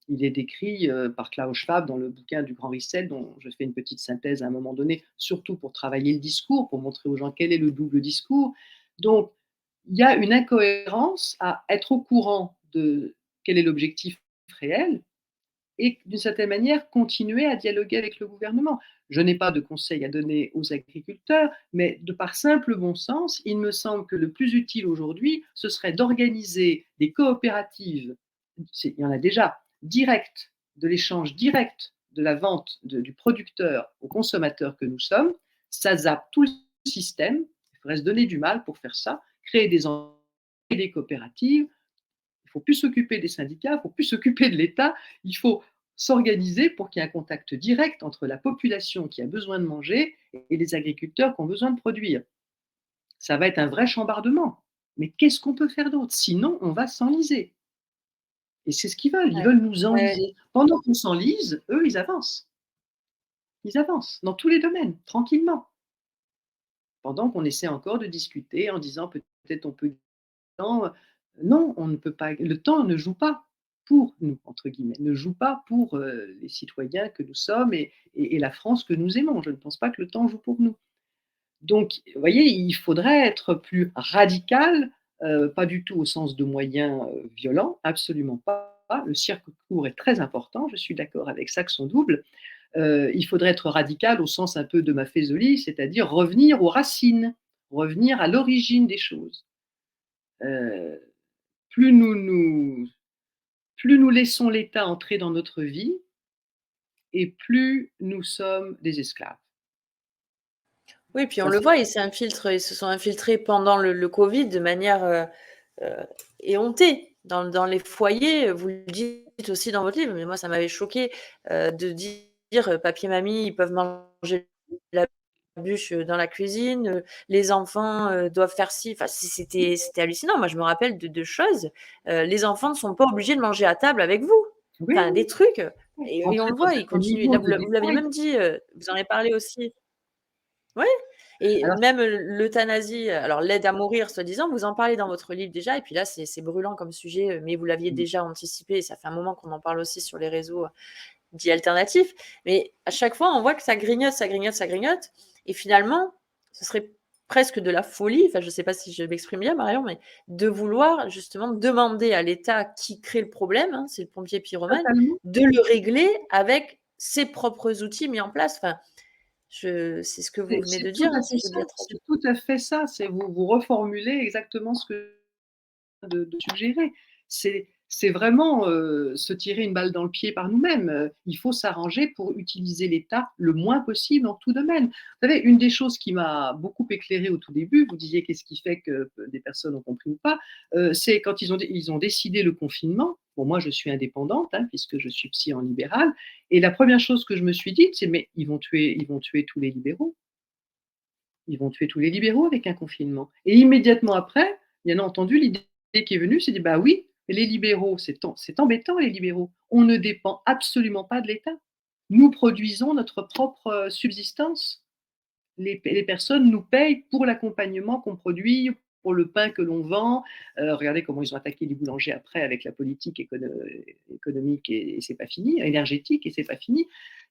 Il est décrit par Klaus Schwab dans le bouquin du Grand Reset, dont je fais une petite synthèse à un moment donné, surtout pour travailler le discours, pour montrer aux gens quel est le double discours. Donc, il y a une incohérence à être au courant de quel est l'objectif réel et d'une certaine manière continuer à dialoguer avec le gouvernement. Je n'ai pas de conseils à donner aux agriculteurs, mais de par simple bon sens, il me semble que le plus utile aujourd'hui, ce serait d'organiser des coopératives, il y en a déjà, directes, de l'échange direct de la vente du producteur au consommateur que nous sommes. Ça zappe tout le système, il faudrait se donner du mal pour faire ça, créer des coopératives. Il ne faut plus s'occuper des syndicats, il ne faut plus s'occuper de l'État, il faut s'organiser pour qu'il y ait un contact direct entre la population qui a besoin de manger et les agriculteurs qui ont besoin de produire. Ça va être un vrai chambardement. Mais qu'est-ce qu'on peut faire d'autre? Sinon, on va s'enliser. Et c'est ce qu'ils veulent, ils Ouais, veulent nous ouais. enliser. Pendant qu'on s'enlise, eux, ils avancent. Ils avancent dans tous les domaines, tranquillement. Pendant qu'on essaie encore de discuter en disant peut-être on peut temps, non, on ne peut pas. Le temps ne joue pas pour nous, entre guillemets, ne joue pas pour les citoyens que nous sommes et la France que nous aimons. Je ne pense pas que le temps joue pour nous. Donc, vous voyez, il faudrait être plus radical, pas du tout au sens de moyens violents, absolument pas. Le cirque court est très important, je suis d'accord avec ça que son double. Il faudrait être radical au sens un peu de ma Maffezoli, c'est-à-dire revenir aux racines, revenir à l'origine des choses. Euh, plus plus nous laissons l'État entrer dans notre vie et plus nous sommes des esclaves. Oui, puis on Ça, le c'est voit, ils se sont infiltrés pendant le Covid de manière éhontée dans les foyers. Vous le dites aussi dans votre livre, mais moi, ça m'avait choqué de dire papier, mamie, ils peuvent manger la bûche dans la cuisine, les enfants doivent faire ci. Enfin, c'était hallucinant. Moi, je me rappelle de choses. Les enfants ne sont pas obligés de manger à table avec vous. oui, Enfin, des trucs. oui, Et on rentrer le dans voit, ils un continuent. niveau Là, de vous l'aviez détail. même dit, vous en avez parlé aussi. Ouais, et Alors, même l'euthanasie, alors l'aide à mourir soi-disant, vous en parlez dans votre livre déjà et puis là c'est brûlant comme sujet, mais vous l'aviez déjà anticipé et ça fait un moment qu'on en parle aussi sur les réseaux dits alternatifs. Mais à chaque fois, on voit que ça grignote, ça grignote, ça grignote et finalement, ce serait presque de la folie, enfin je sais pas si je m'exprime bien Marion, mais de vouloir justement demander à l'État qui crée le problème, hein, c'est le pompier pyromane, totalement. de le régler avec ses propres outils mis en place. Enfin, c'est ce que vous venez de C'est tout dire, à hein, fait si j'ai ça. bien C'est traduit. tout à fait ça. C'est vous reformulez exactement ce que de suggérer. C'est vraiment se tirer une balle dans le pied par nous-mêmes. Il faut s'arranger pour utiliser l'État le moins possible en tout domaine. Vous savez, une des choses qui m'a beaucoup éclairée au tout début, vous disiez qu'est-ce qui fait que des personnes ont compris ou pas, c'est quand ils ont décidé le confinement. Bon, moi, je suis indépendante, hein, puisque je suis psy en libéral. Et la première chose que je me suis dite, c'est mais ils vont tuer tous les libéraux. Ils vont tuer tous les libéraux avec un confinement. Et immédiatement après, bien entendu, l'idée qui est venue, c'est de dire, bah oui, les libéraux, c'est embêtant, les libéraux. On ne dépend absolument pas de l'État. Nous produisons notre propre subsistance. Les personnes nous payent pour l'accompagnement qu'on produit, pour le pain que l'on vend. Regardez comment ils ont attaqué les boulangers après avec la politique économique et c'est pas fini, énergétique et c'est pas fini.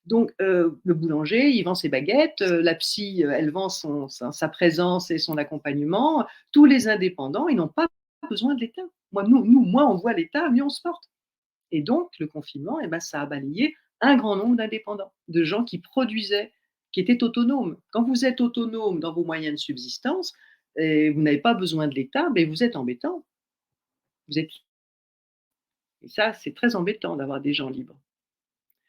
Donc le boulanger, il vend ses baguettes, la psy, elle vend sa présence et son accompagnement. Tous les indépendants, ils n'ont pas besoin de l'État. Moins on voit l'État, mieux on se porte. Et donc, le confinement, eh ben, ça a balayé un grand nombre d'indépendants, de gens qui produisaient, qui étaient autonomes. Quand vous êtes autonome dans vos moyens de subsistance, et vous n'avez pas besoin de l'État, mais vous êtes embêtant. Vous êtes... Et ça, c'est très embêtant d'avoir des gens libres.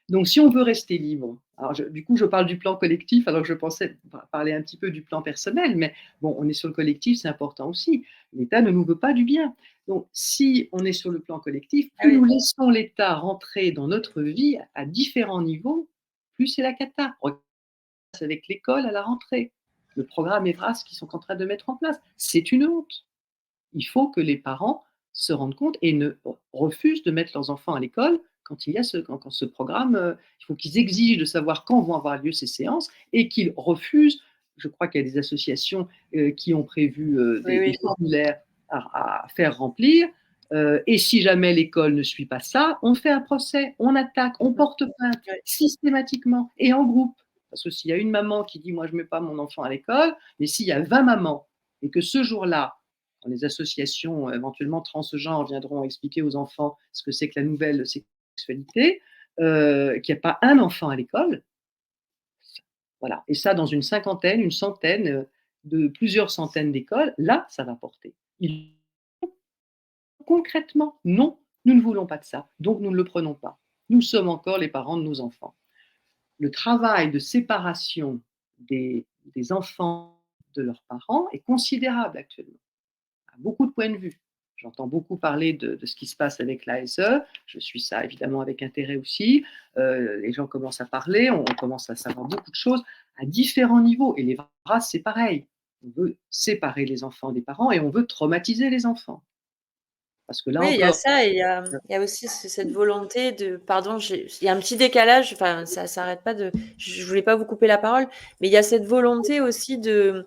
Donc, si on veut rester libre, alors du coup, je parle du plan collectif, alors que je pensais parler un petit peu du plan personnel, mais bon, on est sur le collectif, c'est important aussi. L'État ne nous veut pas du bien. Donc, si on est sur le plan collectif, Ah plus oui. nous laissons l'État rentrer dans notre vie à différents niveaux, plus c'est la cata. Regarde avec l'école à la rentrée, le programme EVRAS qu'ils sont en train de mettre en place, c'est une honte. Il faut que les parents se rendent compte et ne refusent de mettre leurs enfants à l'école quand il y a quand ce programme, il faut qu'ils exigent de savoir quand vont avoir lieu ces séances et qu'ils refusent. Je crois qu'il y a des associations qui ont prévu Oui, des oui. formulaires à faire remplir. Et si jamais l'école ne suit pas ça, on fait un procès, on attaque, on porte plainte Ouais. systématiquement et en groupe. Parce que s'il y a une maman qui dit moi je ne mets pas mon enfant à l'école, mais s'il y a 20 mamans et que ce jour-là, quand les associations éventuellement transgenres viendront expliquer aux enfants ce que c'est que la nouvelle sexualité, qu'il n'y a pas un enfant à l'école, voilà. Et ça, dans une cinquantaine, une centaine, de plusieurs centaines d'écoles, là, ça va porter. Concrètement, non, nous ne voulons pas de ça, donc nous ne le prenons pas. Nous sommes encore les parents de nos enfants. Le travail de séparation des enfants de leurs parents est considérable actuellement, à beaucoup de points de vue. J'entends beaucoup parler de ce qui se passe avec l'ASE. Je suis ça évidemment avec intérêt aussi. Les gens commencent à parler, on commence à savoir beaucoup de choses à différents niveaux. Et les races, c'est pareil. On veut séparer les enfants des parents et on veut traumatiser les enfants. Parce que là Oui, il y a encore, ça et il y a aussi cette volonté de pardon, il y a un petit décalage, enfin ça s'arrête pas de je voulais pas vous couper la parole, mais il y a cette volonté aussi de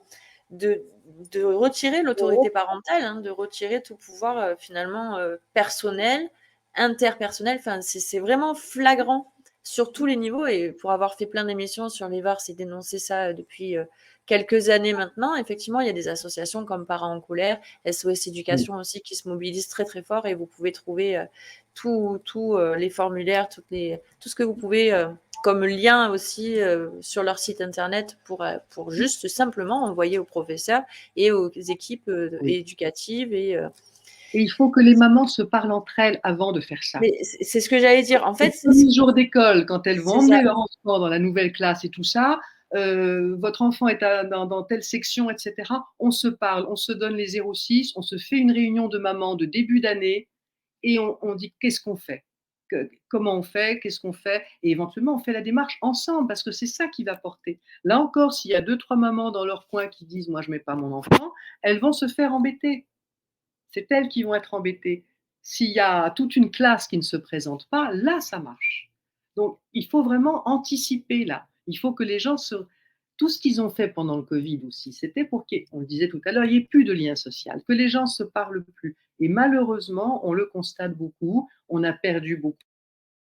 de retirer l'autorité parentale, hein, de retirer tout pouvoir, finalement, personnel, interpersonnel, enfin c'est vraiment flagrant sur tous les niveaux et pour avoir fait plein d'émissions sur les VARS et dénoncer ça, depuis, quelques années maintenant, effectivement, il y a des associations comme Parents en colère, SOS Éducation aussi qui se mobilisent très, très fort et vous pouvez trouver, les formulaires, tout ce que vous pouvez, comme lien aussi, sur leur site internet pour juste simplement envoyer aux professeurs et aux équipes, oui. éducatives Et il faut que les mamans se parlent entre elles avant de faire ça. mais c'est ce que j'allais dire. En Les fait, premiers jours d'école, quand elles vont c'est ça. emmener leur enfant dans la nouvelle classe et tout ça, votre enfant est dans telle section, etc. On se parle, on se donne les 0,6, on se fait une réunion de maman de début d'année et on dit qu'est-ce qu'on fait, comment on fait, qu'est-ce qu'on fait, et éventuellement on fait la démarche ensemble parce que c'est ça qui va porter. Là encore, s'il y a 2-3 mamans dans leur coin qui disent moi je mets pas mon enfant, elles vont se faire embêter. C'est elles qui vont être embêtées. S'il y a toute une classe qui ne se présente pas, là ça marche. Donc il faut vraiment anticiper là. Il faut que les gens se tout ce qu'ils ont fait pendant le Covid aussi, c'était pour qu'on le disait tout à l'heure, il n'y ait plus de lien social, que les gens se parlent plus. Et malheureusement, on le constate beaucoup, on a perdu beaucoup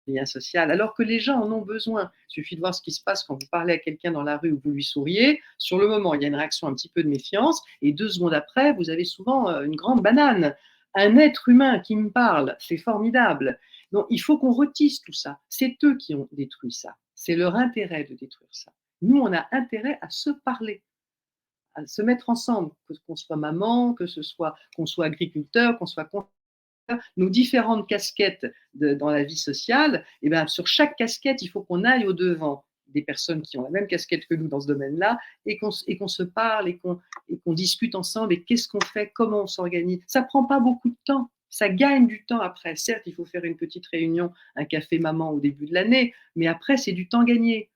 de lien social, alors que les gens en ont besoin. Il suffit de voir ce qui se passe quand vous parlez à quelqu'un dans la rue ou vous lui souriez. Sur le moment, il y a une réaction un petit peu de méfiance, et 2 secondes après, vous avez souvent une grande banane. Un être humain qui me parle, c'est formidable. Donc, il faut qu'on retisse tout ça. C'est eux qui ont détruit ça. C'est leur intérêt de détruire ça. Nous, on a intérêt à se parler, à se mettre ensemble, qu'on soit maman, que ce soit qu'on soit agriculteur, qu'on soit nos différentes casquettes dans la vie sociale. Et bien, sur chaque casquette, il faut qu'on aille au devant des personnes qui ont la même casquette que nous dans ce domaine-là et qu'on se parle et qu'on discute ensemble et qu'est-ce qu'on fait, comment on s'organise. Ça prend pas beaucoup de temps. Ça gagne du temps après. Certes, il faut faire une petite réunion, un café maman au début de l'année, mais après, c'est du temps gagné.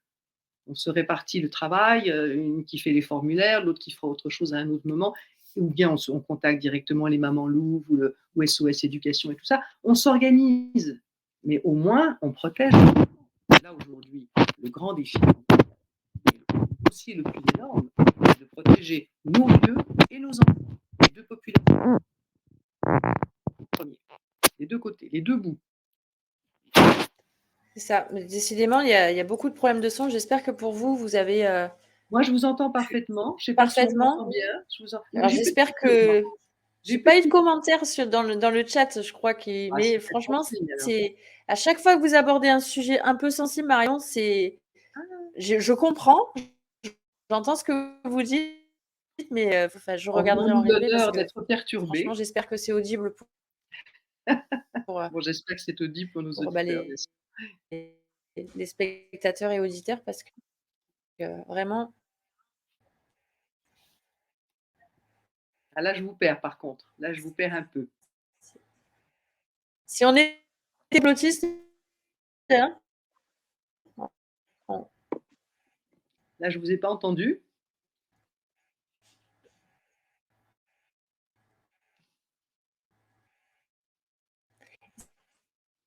On se répartit le travail, une qui fait les formulaires, l'autre qui fera autre chose à un autre moment, ou bien on contacte directement les mamans Louvre ou SOS Éducation et tout ça. On s'organise, mais au moins on protège. Là aujourd'hui, le grand défi, le dossier le plus énorme, c'est de protéger nos vieux et nos enfants, les deux populations. Premier, les deux côtés, les deux bouts. C'est ça. Mais décidément, il y a beaucoup de problèmes de son. J'espère que pour vous, vous avez Moi, je vous entends parfaitement. Je ne sais pas si on parfaitement. m'entend bien. Alors, j'espère que j'ai pas eu de commentaires dans le chat, je crois. Mais franchement, c'est à chaque fois que vous abordez un sujet un peu sensible, Marion, je comprends, j'entends ce que vous dites, mais je regarderai en replay parce que d'être perturbé. Franchement, j'espère que c'est audible Bon, j'espère que c'est audible pour nos auditeurs. Les spectateurs et auditeurs parce que vraiment. Ah, là, je vous perds par contre. Là, je vous perds un peu. Si on est blottiste, hein. Là, je ne vous ai pas entendu.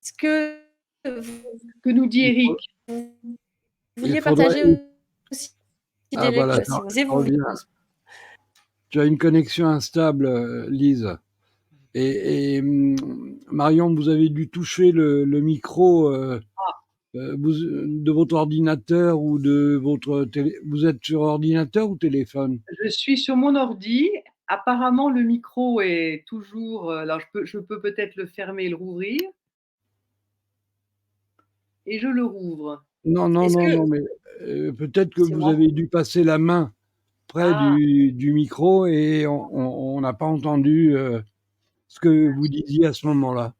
Est-ce que nous dit Eric? Vous vouliez partager aussi des lectures si vous Tu as une connexion instable, Lise. Et Marion, vous avez dû toucher le micro de votre ordinateur ou de votre télé. Vous êtes sur ordinateur ou téléphone? Je suis sur mon ordi. Apparemment, le micro est toujours. Alors, je peux peut-être le fermer et le rouvrir. Et je le rouvre. Non, mais peut-être que vous avez dû passer la main près du micro et on n'a pas entendu ce que vous disiez à ce moment-là.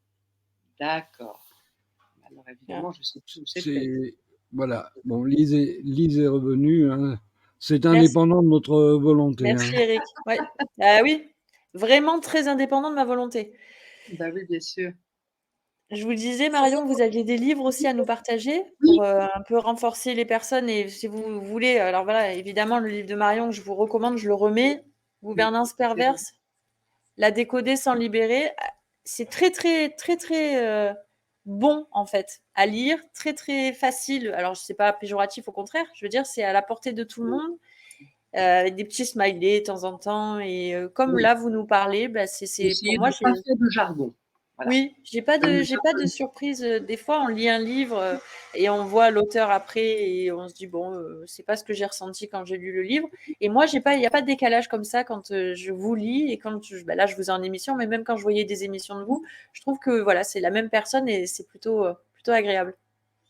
D'accord. Alors évidemment, je sais plus où c'était. Voilà. Bon, Lise est revenue. Hein. C'est indépendant de notre volonté. Merci, hein. Eric. Ouais. Ah oui, vraiment très indépendant de ma volonté. Bah oui, bien sûr. Je vous disais, Marion, vous aviez des livres aussi à nous partager pour un peu renforcer les personnes. Et si vous voulez, alors voilà, évidemment, le livre de Marion que je vous recommande, je le remets. Gouvernance perverse, la décoder sans libérer. C'est très, très, très, très bon, en fait, à lire. Très, très facile. Alors, je ne sais pas péjoratif, au contraire. Je veux dire, c'est à la portée de tout le monde. Avec des petits smileys de temps en temps. Et comme là, vous nous parlez, bah, c'est pour moi. Pas fait de jargon. Voilà. Oui, j'ai pas de surprise. Des fois, on lit un livre et on voit l'auteur après et on se dit bon, c'est pas ce que j'ai ressenti quand j'ai lu le livre. Et moi, il n'y a pas de décalage comme ça quand je vous lis et quand là, je vous ai en émission, mais même quand je voyais des émissions de vous, je trouve que voilà, c'est la même personne et c'est plutôt agréable.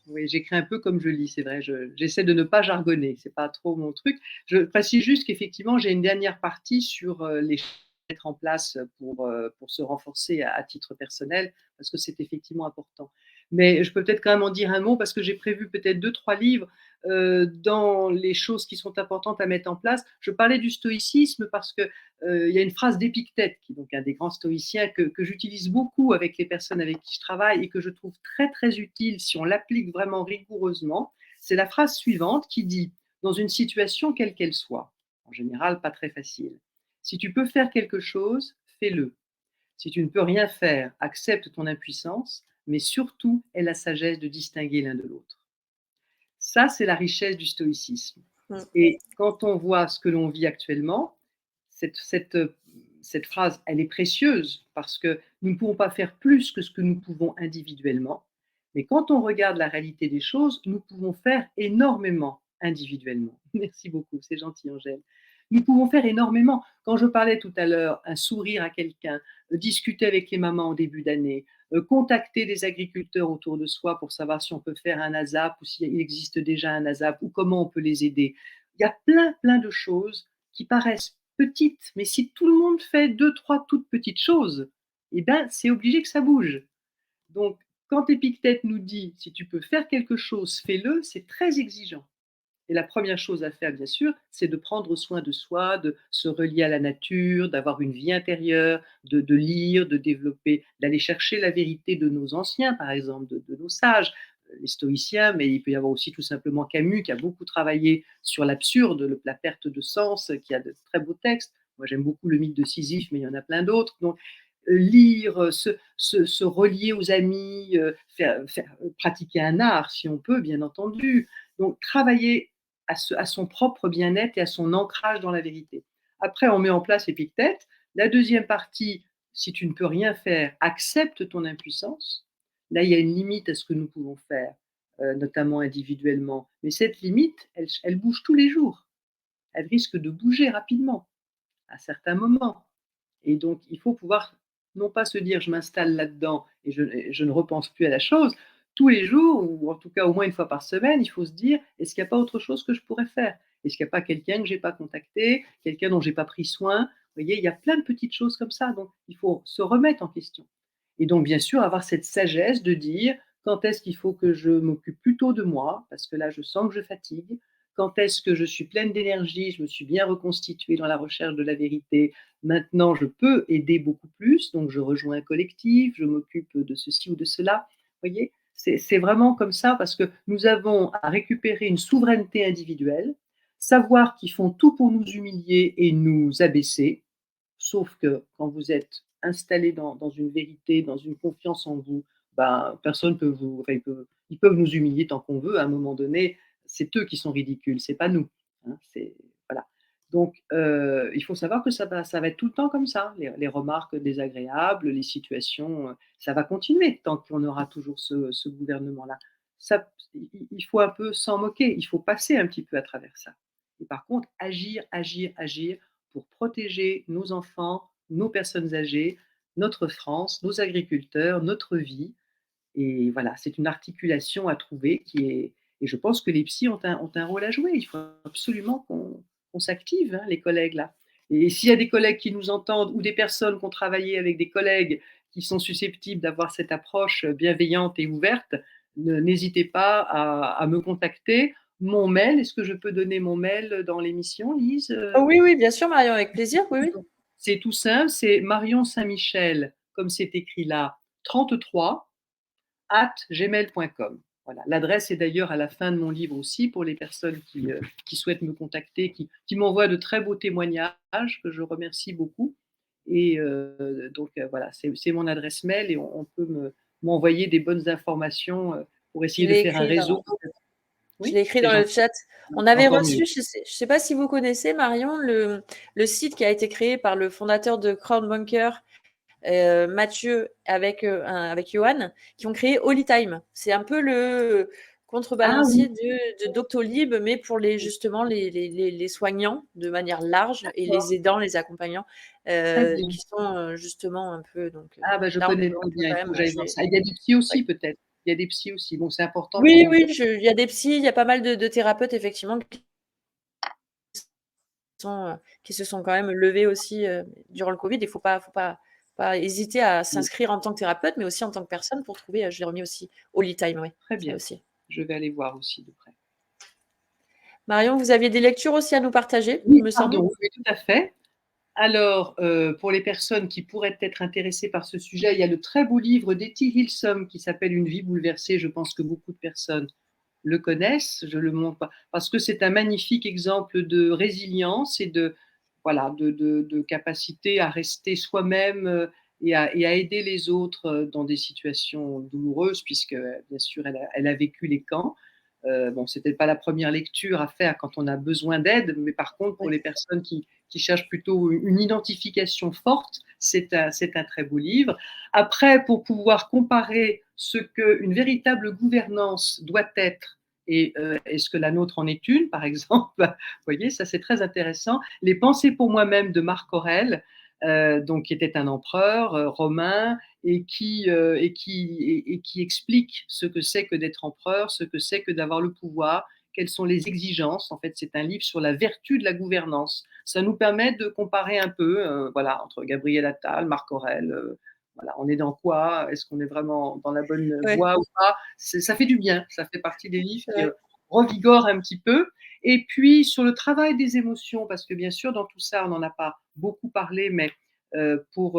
Oui, j'écris un peu comme je lis, c'est vrai. J'essaie de ne pas jargonner, c'est pas trop mon truc. Je précise juste qu'effectivement, j'ai une dernière partie sur les mettre en place pour se renforcer à titre personnel, parce que c'est effectivement important. Mais je peux peut-être quand même en dire un mot, parce que j'ai prévu peut-être 2-3 livres dans les choses qui sont importantes à mettre en place. Je parlais du stoïcisme parce que il y a une phrase d'Épictète, qui est donc un des grands stoïciens que j'utilise beaucoup avec les personnes avec qui je travaille et que je trouve très très utile si on l'applique vraiment rigoureusement. C'est la phrase suivante qui dit: dans une situation quelle qu'elle soit, en général pas très facile, si tu peux faire quelque chose, fais-le. Si tu ne peux rien faire, accepte ton impuissance, mais surtout aie la sagesse de distinguer l'un de l'autre. Ça, c'est la richesse du stoïcisme. Et quand on voit ce que l'on vit actuellement, cette phrase, elle est précieuse parce que nous ne pouvons pas faire plus que ce que nous pouvons individuellement. Mais quand on regarde la réalité des choses, nous pouvons faire énormément individuellement. Merci beaucoup, c'est gentil, Angèle. Nous pouvons faire énormément. Quand je parlais tout à l'heure, un sourire à quelqu'un, discuter avec les mamans en début d'année, contacter des agriculteurs autour de soi pour savoir si on peut faire un ASAP ou s'il existe déjà un ASAP ou comment on peut les aider. Il y a plein de choses qui paraissent petites, mais si tout le monde fait 2, 3 toutes petites choses, eh ben, c'est obligé que ça bouge. Donc, quand Épictète nous dit si tu peux faire quelque chose, fais-le, c'est très exigeant. Et la première chose à faire, bien sûr, c'est de prendre soin de soi, de se relier à la nature, d'avoir une vie intérieure, de lire, de développer, d'aller chercher la vérité de nos anciens, par exemple, de nos sages, les stoïciens, mais il peut y avoir aussi tout simplement Camus qui a beaucoup travaillé sur l'absurde, la perte de sens, qui a de très beaux textes. Moi, j'aime beaucoup le mythe de Sisyphe, mais il y en a plein d'autres. Donc, lire, se relier aux amis, pratiquer un art, si on peut, bien entendu. Donc, travailler à son propre bien-être et à son ancrage dans la vérité. Après, on met en place Épictète. La deuxième partie, si tu ne peux rien faire, accepte ton impuissance. Là, il y a une limite à ce que nous pouvons faire, notamment individuellement. Mais cette limite, elle bouge tous les jours. Elle risque de bouger rapidement, à certains moments. Et donc, il faut pouvoir non pas se dire je m'installe là-dedans et je ne repense plus à la chose. Tous les jours, ou en tout cas au moins une fois par semaine, il faut se dire est-ce qu'il n'y a pas autre chose que je pourrais faire? Est-ce qu'il n'y a pas quelqu'un que je n'ai pas contacté, quelqu'un dont je n'ai pas pris soin? Vous voyez, il y a plein de petites choses comme ça. Donc, il faut se remettre en question. Et donc, bien sûr, avoir cette sagesse de dire quand est-ce qu'il faut que je m'occupe plutôt de moi, parce que là, je sens que je fatigue. Quand est-ce que je suis pleine d'énergie, je me suis bien reconstituée dans la recherche de la vérité. Maintenant, je peux aider beaucoup plus, donc je rejoins un collectif, je m'occupe de ceci ou de cela. Vous voyez, c'est vraiment comme ça parce que nous avons à récupérer une souveraineté individuelle, savoir qu'ils font tout pour nous humilier et nous abaisser, sauf que quand vous êtes installé dans une vérité, dans une confiance en vous, ben, personne peut vous, enfin, ils peuvent nous humilier tant qu'on veut. À un moment donné, c'est eux qui sont ridicules, c'est pas nous. Hein, voilà. Donc, il faut savoir que ça va être tout le temps comme ça. Les remarques désagréables, les situations, ça va continuer tant qu'on aura toujours ce gouvernement-là. Il faut un peu s'en moquer, il faut passer un petit peu à travers ça. Et par contre, agir, agir, agir pour protéger nos enfants, nos personnes âgées, notre France, nos agriculteurs, notre vie. Et voilà, c'est une articulation à trouver qui est. Et je pense que les psys ont un rôle à jouer. Il faut absolument qu'on s'active, hein, les collègues là. Et s'il y a des collègues qui nous entendent ou des personnes qui ont travaillé avec des collègues qui sont susceptibles d'avoir cette approche bienveillante et ouverte, n'hésitez pas à me contacter. Mon mail, est-ce que je peux donner mon mail dans l'émission, Lise? Oh oui, oui, bien sûr, Marion, avec plaisir. Oui, oui. C'est tout simple, c'est Marion Saint-Michel, comme c'est écrit là, 33 @gmail.com. Voilà. L'adresse est d'ailleurs à la fin de mon livre aussi pour les personnes qui souhaitent me contacter, qui m'envoient de très beaux témoignages que je remercie beaucoup. Et donc voilà, c'est mon adresse mail et on peut m'envoyer des bonnes informations pour essayer de faire un réseau. Je l'ai écrit dans le chat. On avait reçu, je sais pas si vous connaissez, Marion, le site qui a été créé par le fondateur de Crowdbunker, Mathieu, avec Johan, qui ont créé Holytime. C'est un peu le contrebalancier de Doctolib, mais pour justement les soignants de manière large et les aidants, les accompagnants, qui sont justement un peu. Donc, je connais bien, il faut que j'aille voir ça. Il y a des psys aussi, peut-être. Il y a des psys aussi. Bon, c'est important. Oui, il y a des psys, il y a pas mal de thérapeutes, effectivement, qui se sont quand même levés aussi durant le Covid. Il ne faut pas hésiter à s'inscrire en tant que thérapeute, mais aussi en tant que personne pour trouver, je l'ai remis aussi, Holytime. Oui, très bien aussi. Je vais aller voir aussi de près. Marion, vous aviez des lectures aussi à nous partager, il Oui, me semble. pardon, oui, tout à fait. Alors, pour les personnes qui pourraient être intéressées par ce sujet, il y a le très beau livre d'Etty Hillesum qui s'appelle Une vie bouleversée. Je pense que beaucoup de personnes le connaissent. Je le montre pas parce que c'est un magnifique exemple de résilience et de voilà de capacité à rester soi-même et à aider les autres dans des situations douloureuses, puisque bien sûr elle a vécu les camps. Bon, c'était pas la première lecture à faire quand on a besoin d'aide, mais par contre pour Oui. les personnes qui cherchent plutôt une identification forte, c'est un très beau livre. Après, pour pouvoir comparer ce qu'une véritable gouvernance doit être et est-ce que la nôtre en est une, par exemple, vous voyez, ça c'est très intéressant. Les pensées pour moi-même de Marc Aurèle, donc qui était un empereur romain et qui explique ce que c'est que d'être empereur, ce que c'est que d'avoir le pouvoir, quelles sont les exigences. En fait, c'est un livre sur la vertu de la gouvernance. Ça nous permet de comparer un peu, voilà, entre Gabriel Attal, Marc Aurèle. Voilà, on est dans quoi? Est-ce qu'on est vraiment dans la bonne Ouais, voie ou pas? Ça fait du bien. Ça fait partie des livres c'est qui vrai. revigorent un petit peu. Et puis sur le travail des émotions, parce que bien sûr dans tout ça, on n'en a pas beaucoup parlé, mais pour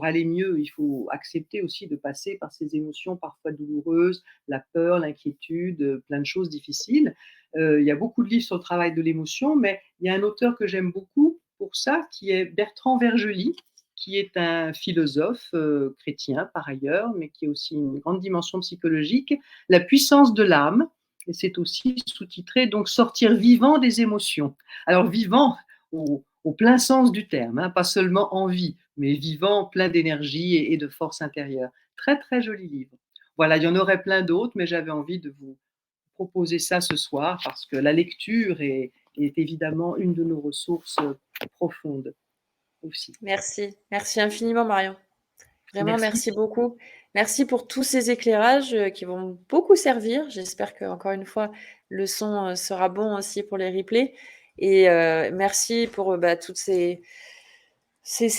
aller mieux, il faut accepter aussi de passer par ces émotions parfois douloureuses, la peur, l'inquiétude, plein de choses difficiles. Il y a beaucoup de livres sur le travail de l'émotion, mais il y a un auteur que j'aime beaucoup pour ça, qui est Bertrand Vergely, qui est un philosophe chrétien par ailleurs, mais qui a aussi une grande dimension psychologique, La puissance de l'âme, et c'est aussi sous-titré donc Sortir vivant des émotions. Alors vivant au plein sens du terme, hein, pas seulement en vie, mais vivant, plein d'énergie et de force intérieure. Très très joli livre. Voilà, il y en aurait plein d'autres, mais j'avais envie de vous proposer ça ce soir parce que la lecture est évidemment une de nos ressources profondes aussi. Merci. Merci infiniment, Marion. Vraiment, Merci. merci beaucoup. Merci pour tous ces éclairages qui vont beaucoup servir. J'espère que, encore une fois, le son sera bon aussi pour les replays. Et merci pour toutes ces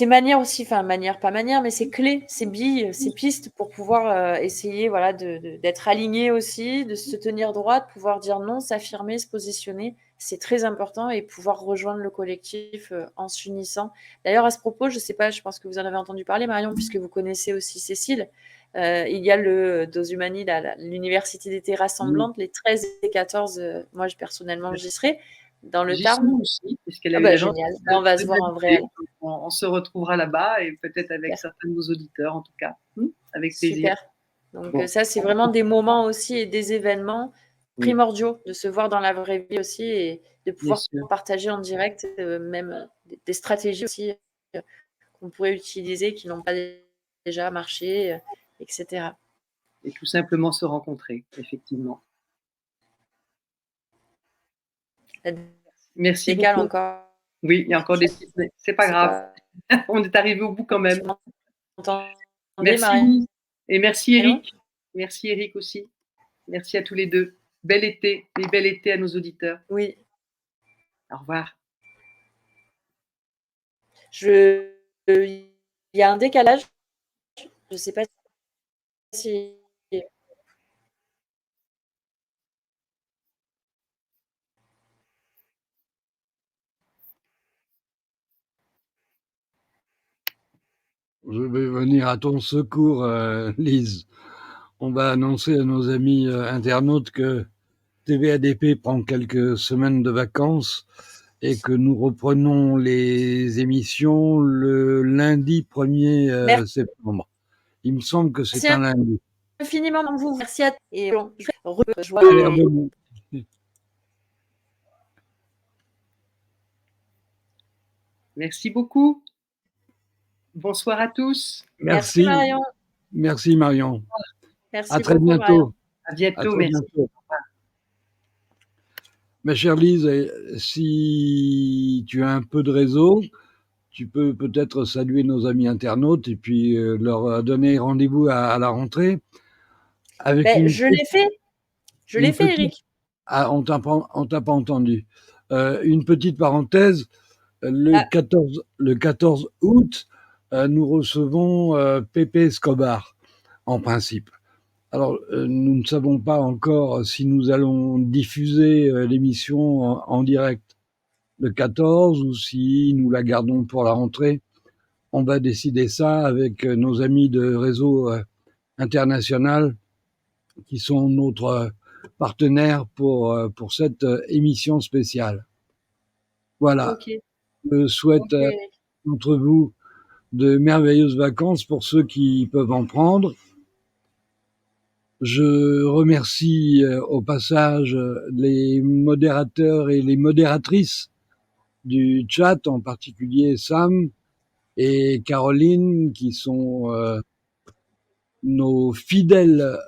manières aussi, enfin manières, pas manières, mais ces clés, ces billes, ces pistes pour pouvoir essayer voilà, d'être aligné aussi, de se tenir droit, de pouvoir dire non, s'affirmer, se positionner. C'est très important et pouvoir rejoindre le collectif en s'unissant. D'ailleurs, à ce propos, je ne sais pas, je pense que vous en avez entendu parler, Marion, puisque vous connaissez aussi Cécile. Il y a le Dosumani, l'université d'été rassemblantes, les 13 et 14, moi personnellement j'y serai, dans le J'y suis Tarn. aussi, puisqu'elle a Ah eu bah la gentillesse génial, bah, on va se de voir en vrai. m'inviter. On se retrouvera là-bas et peut-être avec Super. certains de nos auditeurs en tout cas. Avec plaisir. Super. Donc Bon, ça, c'est vraiment des moments aussi et des événements oui, primordiaux de se voir dans la vraie vie aussi et de bien pouvoir sûr. partager en direct même des stratégies aussi qu'on pourrait utiliser qui n'ont pas déjà marché, etc. Et tout simplement se rencontrer, effectivement. Ça Merci décale beaucoup. encore. Oui, il y a encore des c'est pas C'est grave. pas. On est arrivé au bout quand Tu même. m'entendais, Merci et merci Marion? Eric. Merci Eric aussi. Merci à tous les deux. Bel été et bel été à nos auditeurs. Oui. Au revoir. Il y a un décalage. Je ne sais pas si. Je vais venir à ton secours, Lise. On va annoncer à nos amis internautes que TVADP prend quelques semaines de vacances et que nous reprenons les émissions le lundi 1er septembre. Il me semble que c'est Merci un lundi. infiniment à vous. Merci à et Allez, abonne-vous. Merci beaucoup. Bonsoir à tous. Merci Merci. Marion. Merci Marion. Merci À très beaucoup Marion. bientôt. À À bientôt. très Merci. bientôt. Ma chère Lise, si tu as un peu de réseau, tu peux peut-être saluer nos amis internautes et puis leur donner rendez-vous à la rentrée avec Je l'ai fait. Je l'ai une fait, petite. Eric. Ah, on t'a pas entendu. Une petite parenthèse. Le Ah, 14 août, nous recevons Pepe Escobar, en principe. Alors, nous ne savons pas encore si nous allons diffuser l'émission en direct le 14 ou si nous la gardons pour la rentrée. On va décider ça avec nos amis de Réseau International qui sont notre partenaire pour cette émission spéciale. Voilà. Ok. Je souhaite entre vous de merveilleuses vacances pour ceux qui peuvent en prendre. Je remercie au passage les modérateurs et les modératrices du chat, en particulier Sam et Caroline, qui sont nos fidèles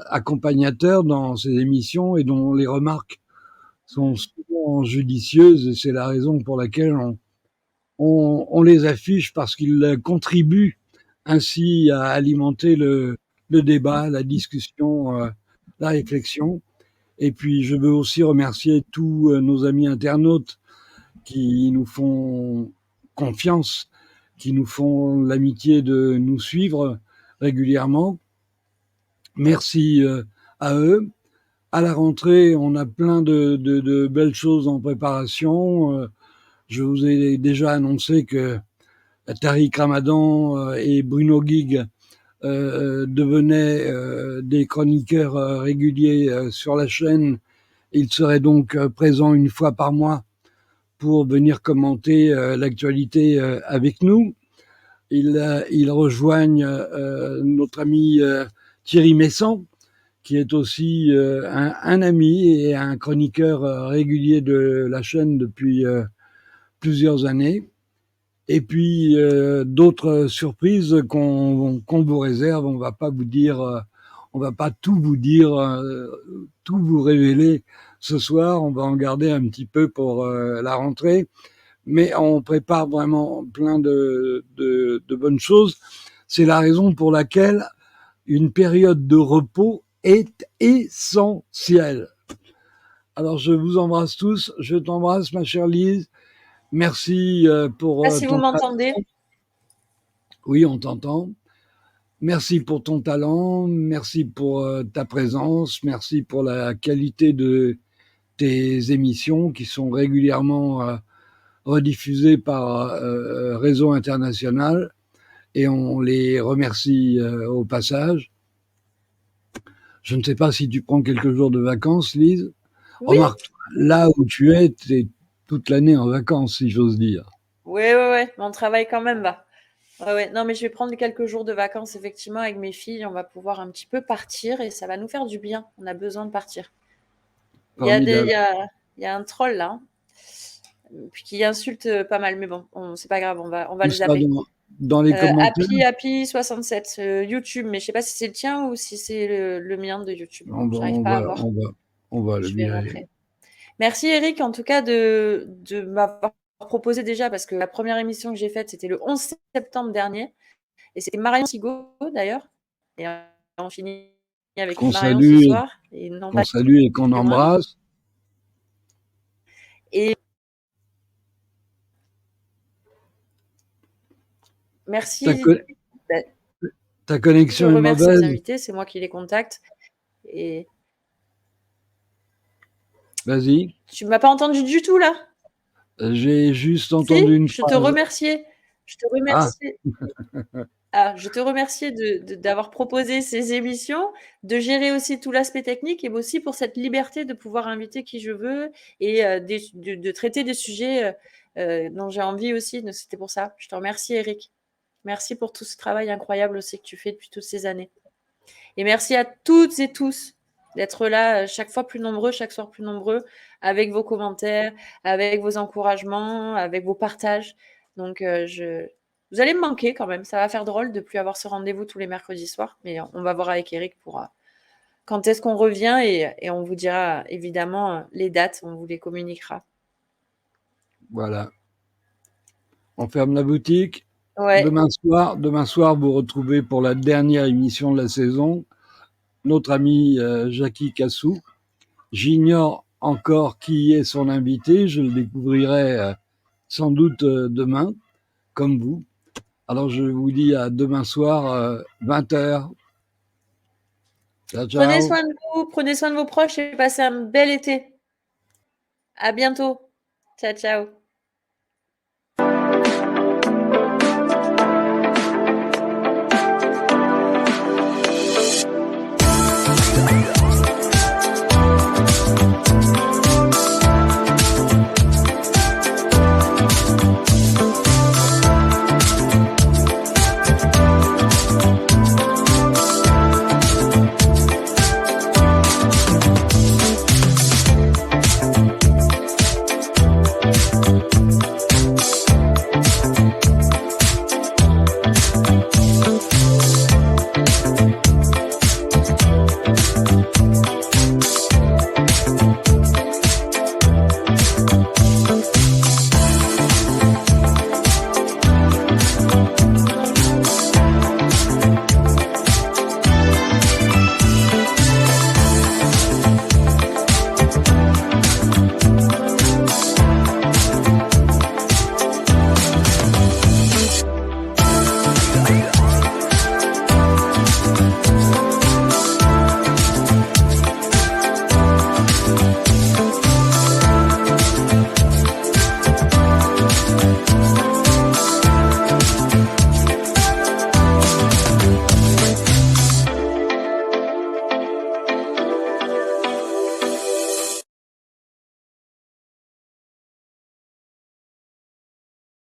accompagnateurs dans ces émissions et dont les remarques sont souvent judicieuses, et c'est la raison pour laquelle on les affiche, parce qu'ils contribuent ainsi à alimenter le débat, la discussion, la réflexion. Et puis je veux aussi remercier tous nos amis internautes qui nous font confiance, qui nous font l'amitié de nous suivre régulièrement. Merci à eux. À la rentrée, on a plein de belles choses en préparation. Je vous ai déjà annoncé que Tariq Ramadan et Bruno Guig devenaient des chroniqueurs réguliers sur la chaîne. Ils seraient donc présents une fois par mois pour venir commenter l'actualité avec nous. Ils rejoignent notre ami Thierry Messant, qui est aussi un ami et un chroniqueur régulier de la chaîne depuis plusieurs années. Et puis d'autres surprises qu'on vous réserve. On va pas vous dire, on va pas tout vous dire, tout vous révéler ce soir. On va en garder un petit peu pour la rentrée. Mais on prépare vraiment plein de bonnes choses. C'est la raison pour laquelle une période de repos est essentielle. Alors, je vous embrasse tous. Je t'embrasse, ma chère Lise. Merci pour si vous m'entendez. Oui, on t'entend. Merci pour ton talent. Merci pour ta présence. Merci pour la qualité de tes émissions qui sont régulièrement rediffusées par Réseau International. Et on les remercie au passage. Je ne sais pas si tu prends quelques jours de vacances, Lise. Oui. Remarque, là où tu es toute l'année en vacances, si j'ose dire. Oui, mon travail quand même va. Ouais. Non, mais je vais prendre quelques jours de vacances, effectivement, avec mes filles. On va pouvoir un petit peu partir et ça va nous faire du bien. On a besoin de partir. Il y a un troll là, puis qui insulte pas mal, mais bon, c'est pas grave, on va le zapper. Dans les commentaires. Happy 67 YouTube, mais je sais pas si c'est le tien ou si c'est le mien de YouTube. J'arrive pas à voir. On va le virer. Merci Eric, en tout cas, de m'avoir proposé déjà, parce que la première émission que j'ai faite, c'était le 11 septembre dernier. Et c'était Marion Sigaud, d'ailleurs. Et on finit avec Marion ce soir. Qu'on salue et qu'on embrasse. Et merci. Ta connexion est mauvaise. Je remercie les invités, c'est moi qui les contacte. Et... Vas-y. Tu m'as pas entendu du tout, là? J'ai juste entendu une phrase. Je te remerciais. Je te remerciais d'avoir proposé ces émissions, de gérer aussi tout l'aspect technique, et aussi pour cette liberté de pouvoir inviter qui je veux et de traiter des sujets dont j'ai envie aussi. C'était pour ça. Je te remercie, Eric. Merci pour tout ce travail incroyable aussi que tu fais depuis toutes ces années. Et merci à toutes et tous d'être là chaque fois plus nombreux, chaque soir plus nombreux, avec vos commentaires, avec vos encouragements, avec vos partages. Donc, vous allez me manquer quand même. Ça va faire drôle de ne plus avoir ce rendez-vous tous les mercredis soirs. Mais on va voir avec Eric pour quand est-ce qu'on revient, et on vous dira évidemment les dates, on vous les communiquera. Voilà. On ferme la boutique. Ouais. Demain soir, vous retrouvez pour la dernière émission de la saison notre ami Jackie Cassou. J'ignore encore qui est son invité. Je le découvrirai sans doute demain, comme vous. Alors je vous dis à demain soir, 20h. Ciao, Prenez ciao. soin de vous, prenez soin de vos proches et passez un bel été. À bientôt. Ciao, ciao.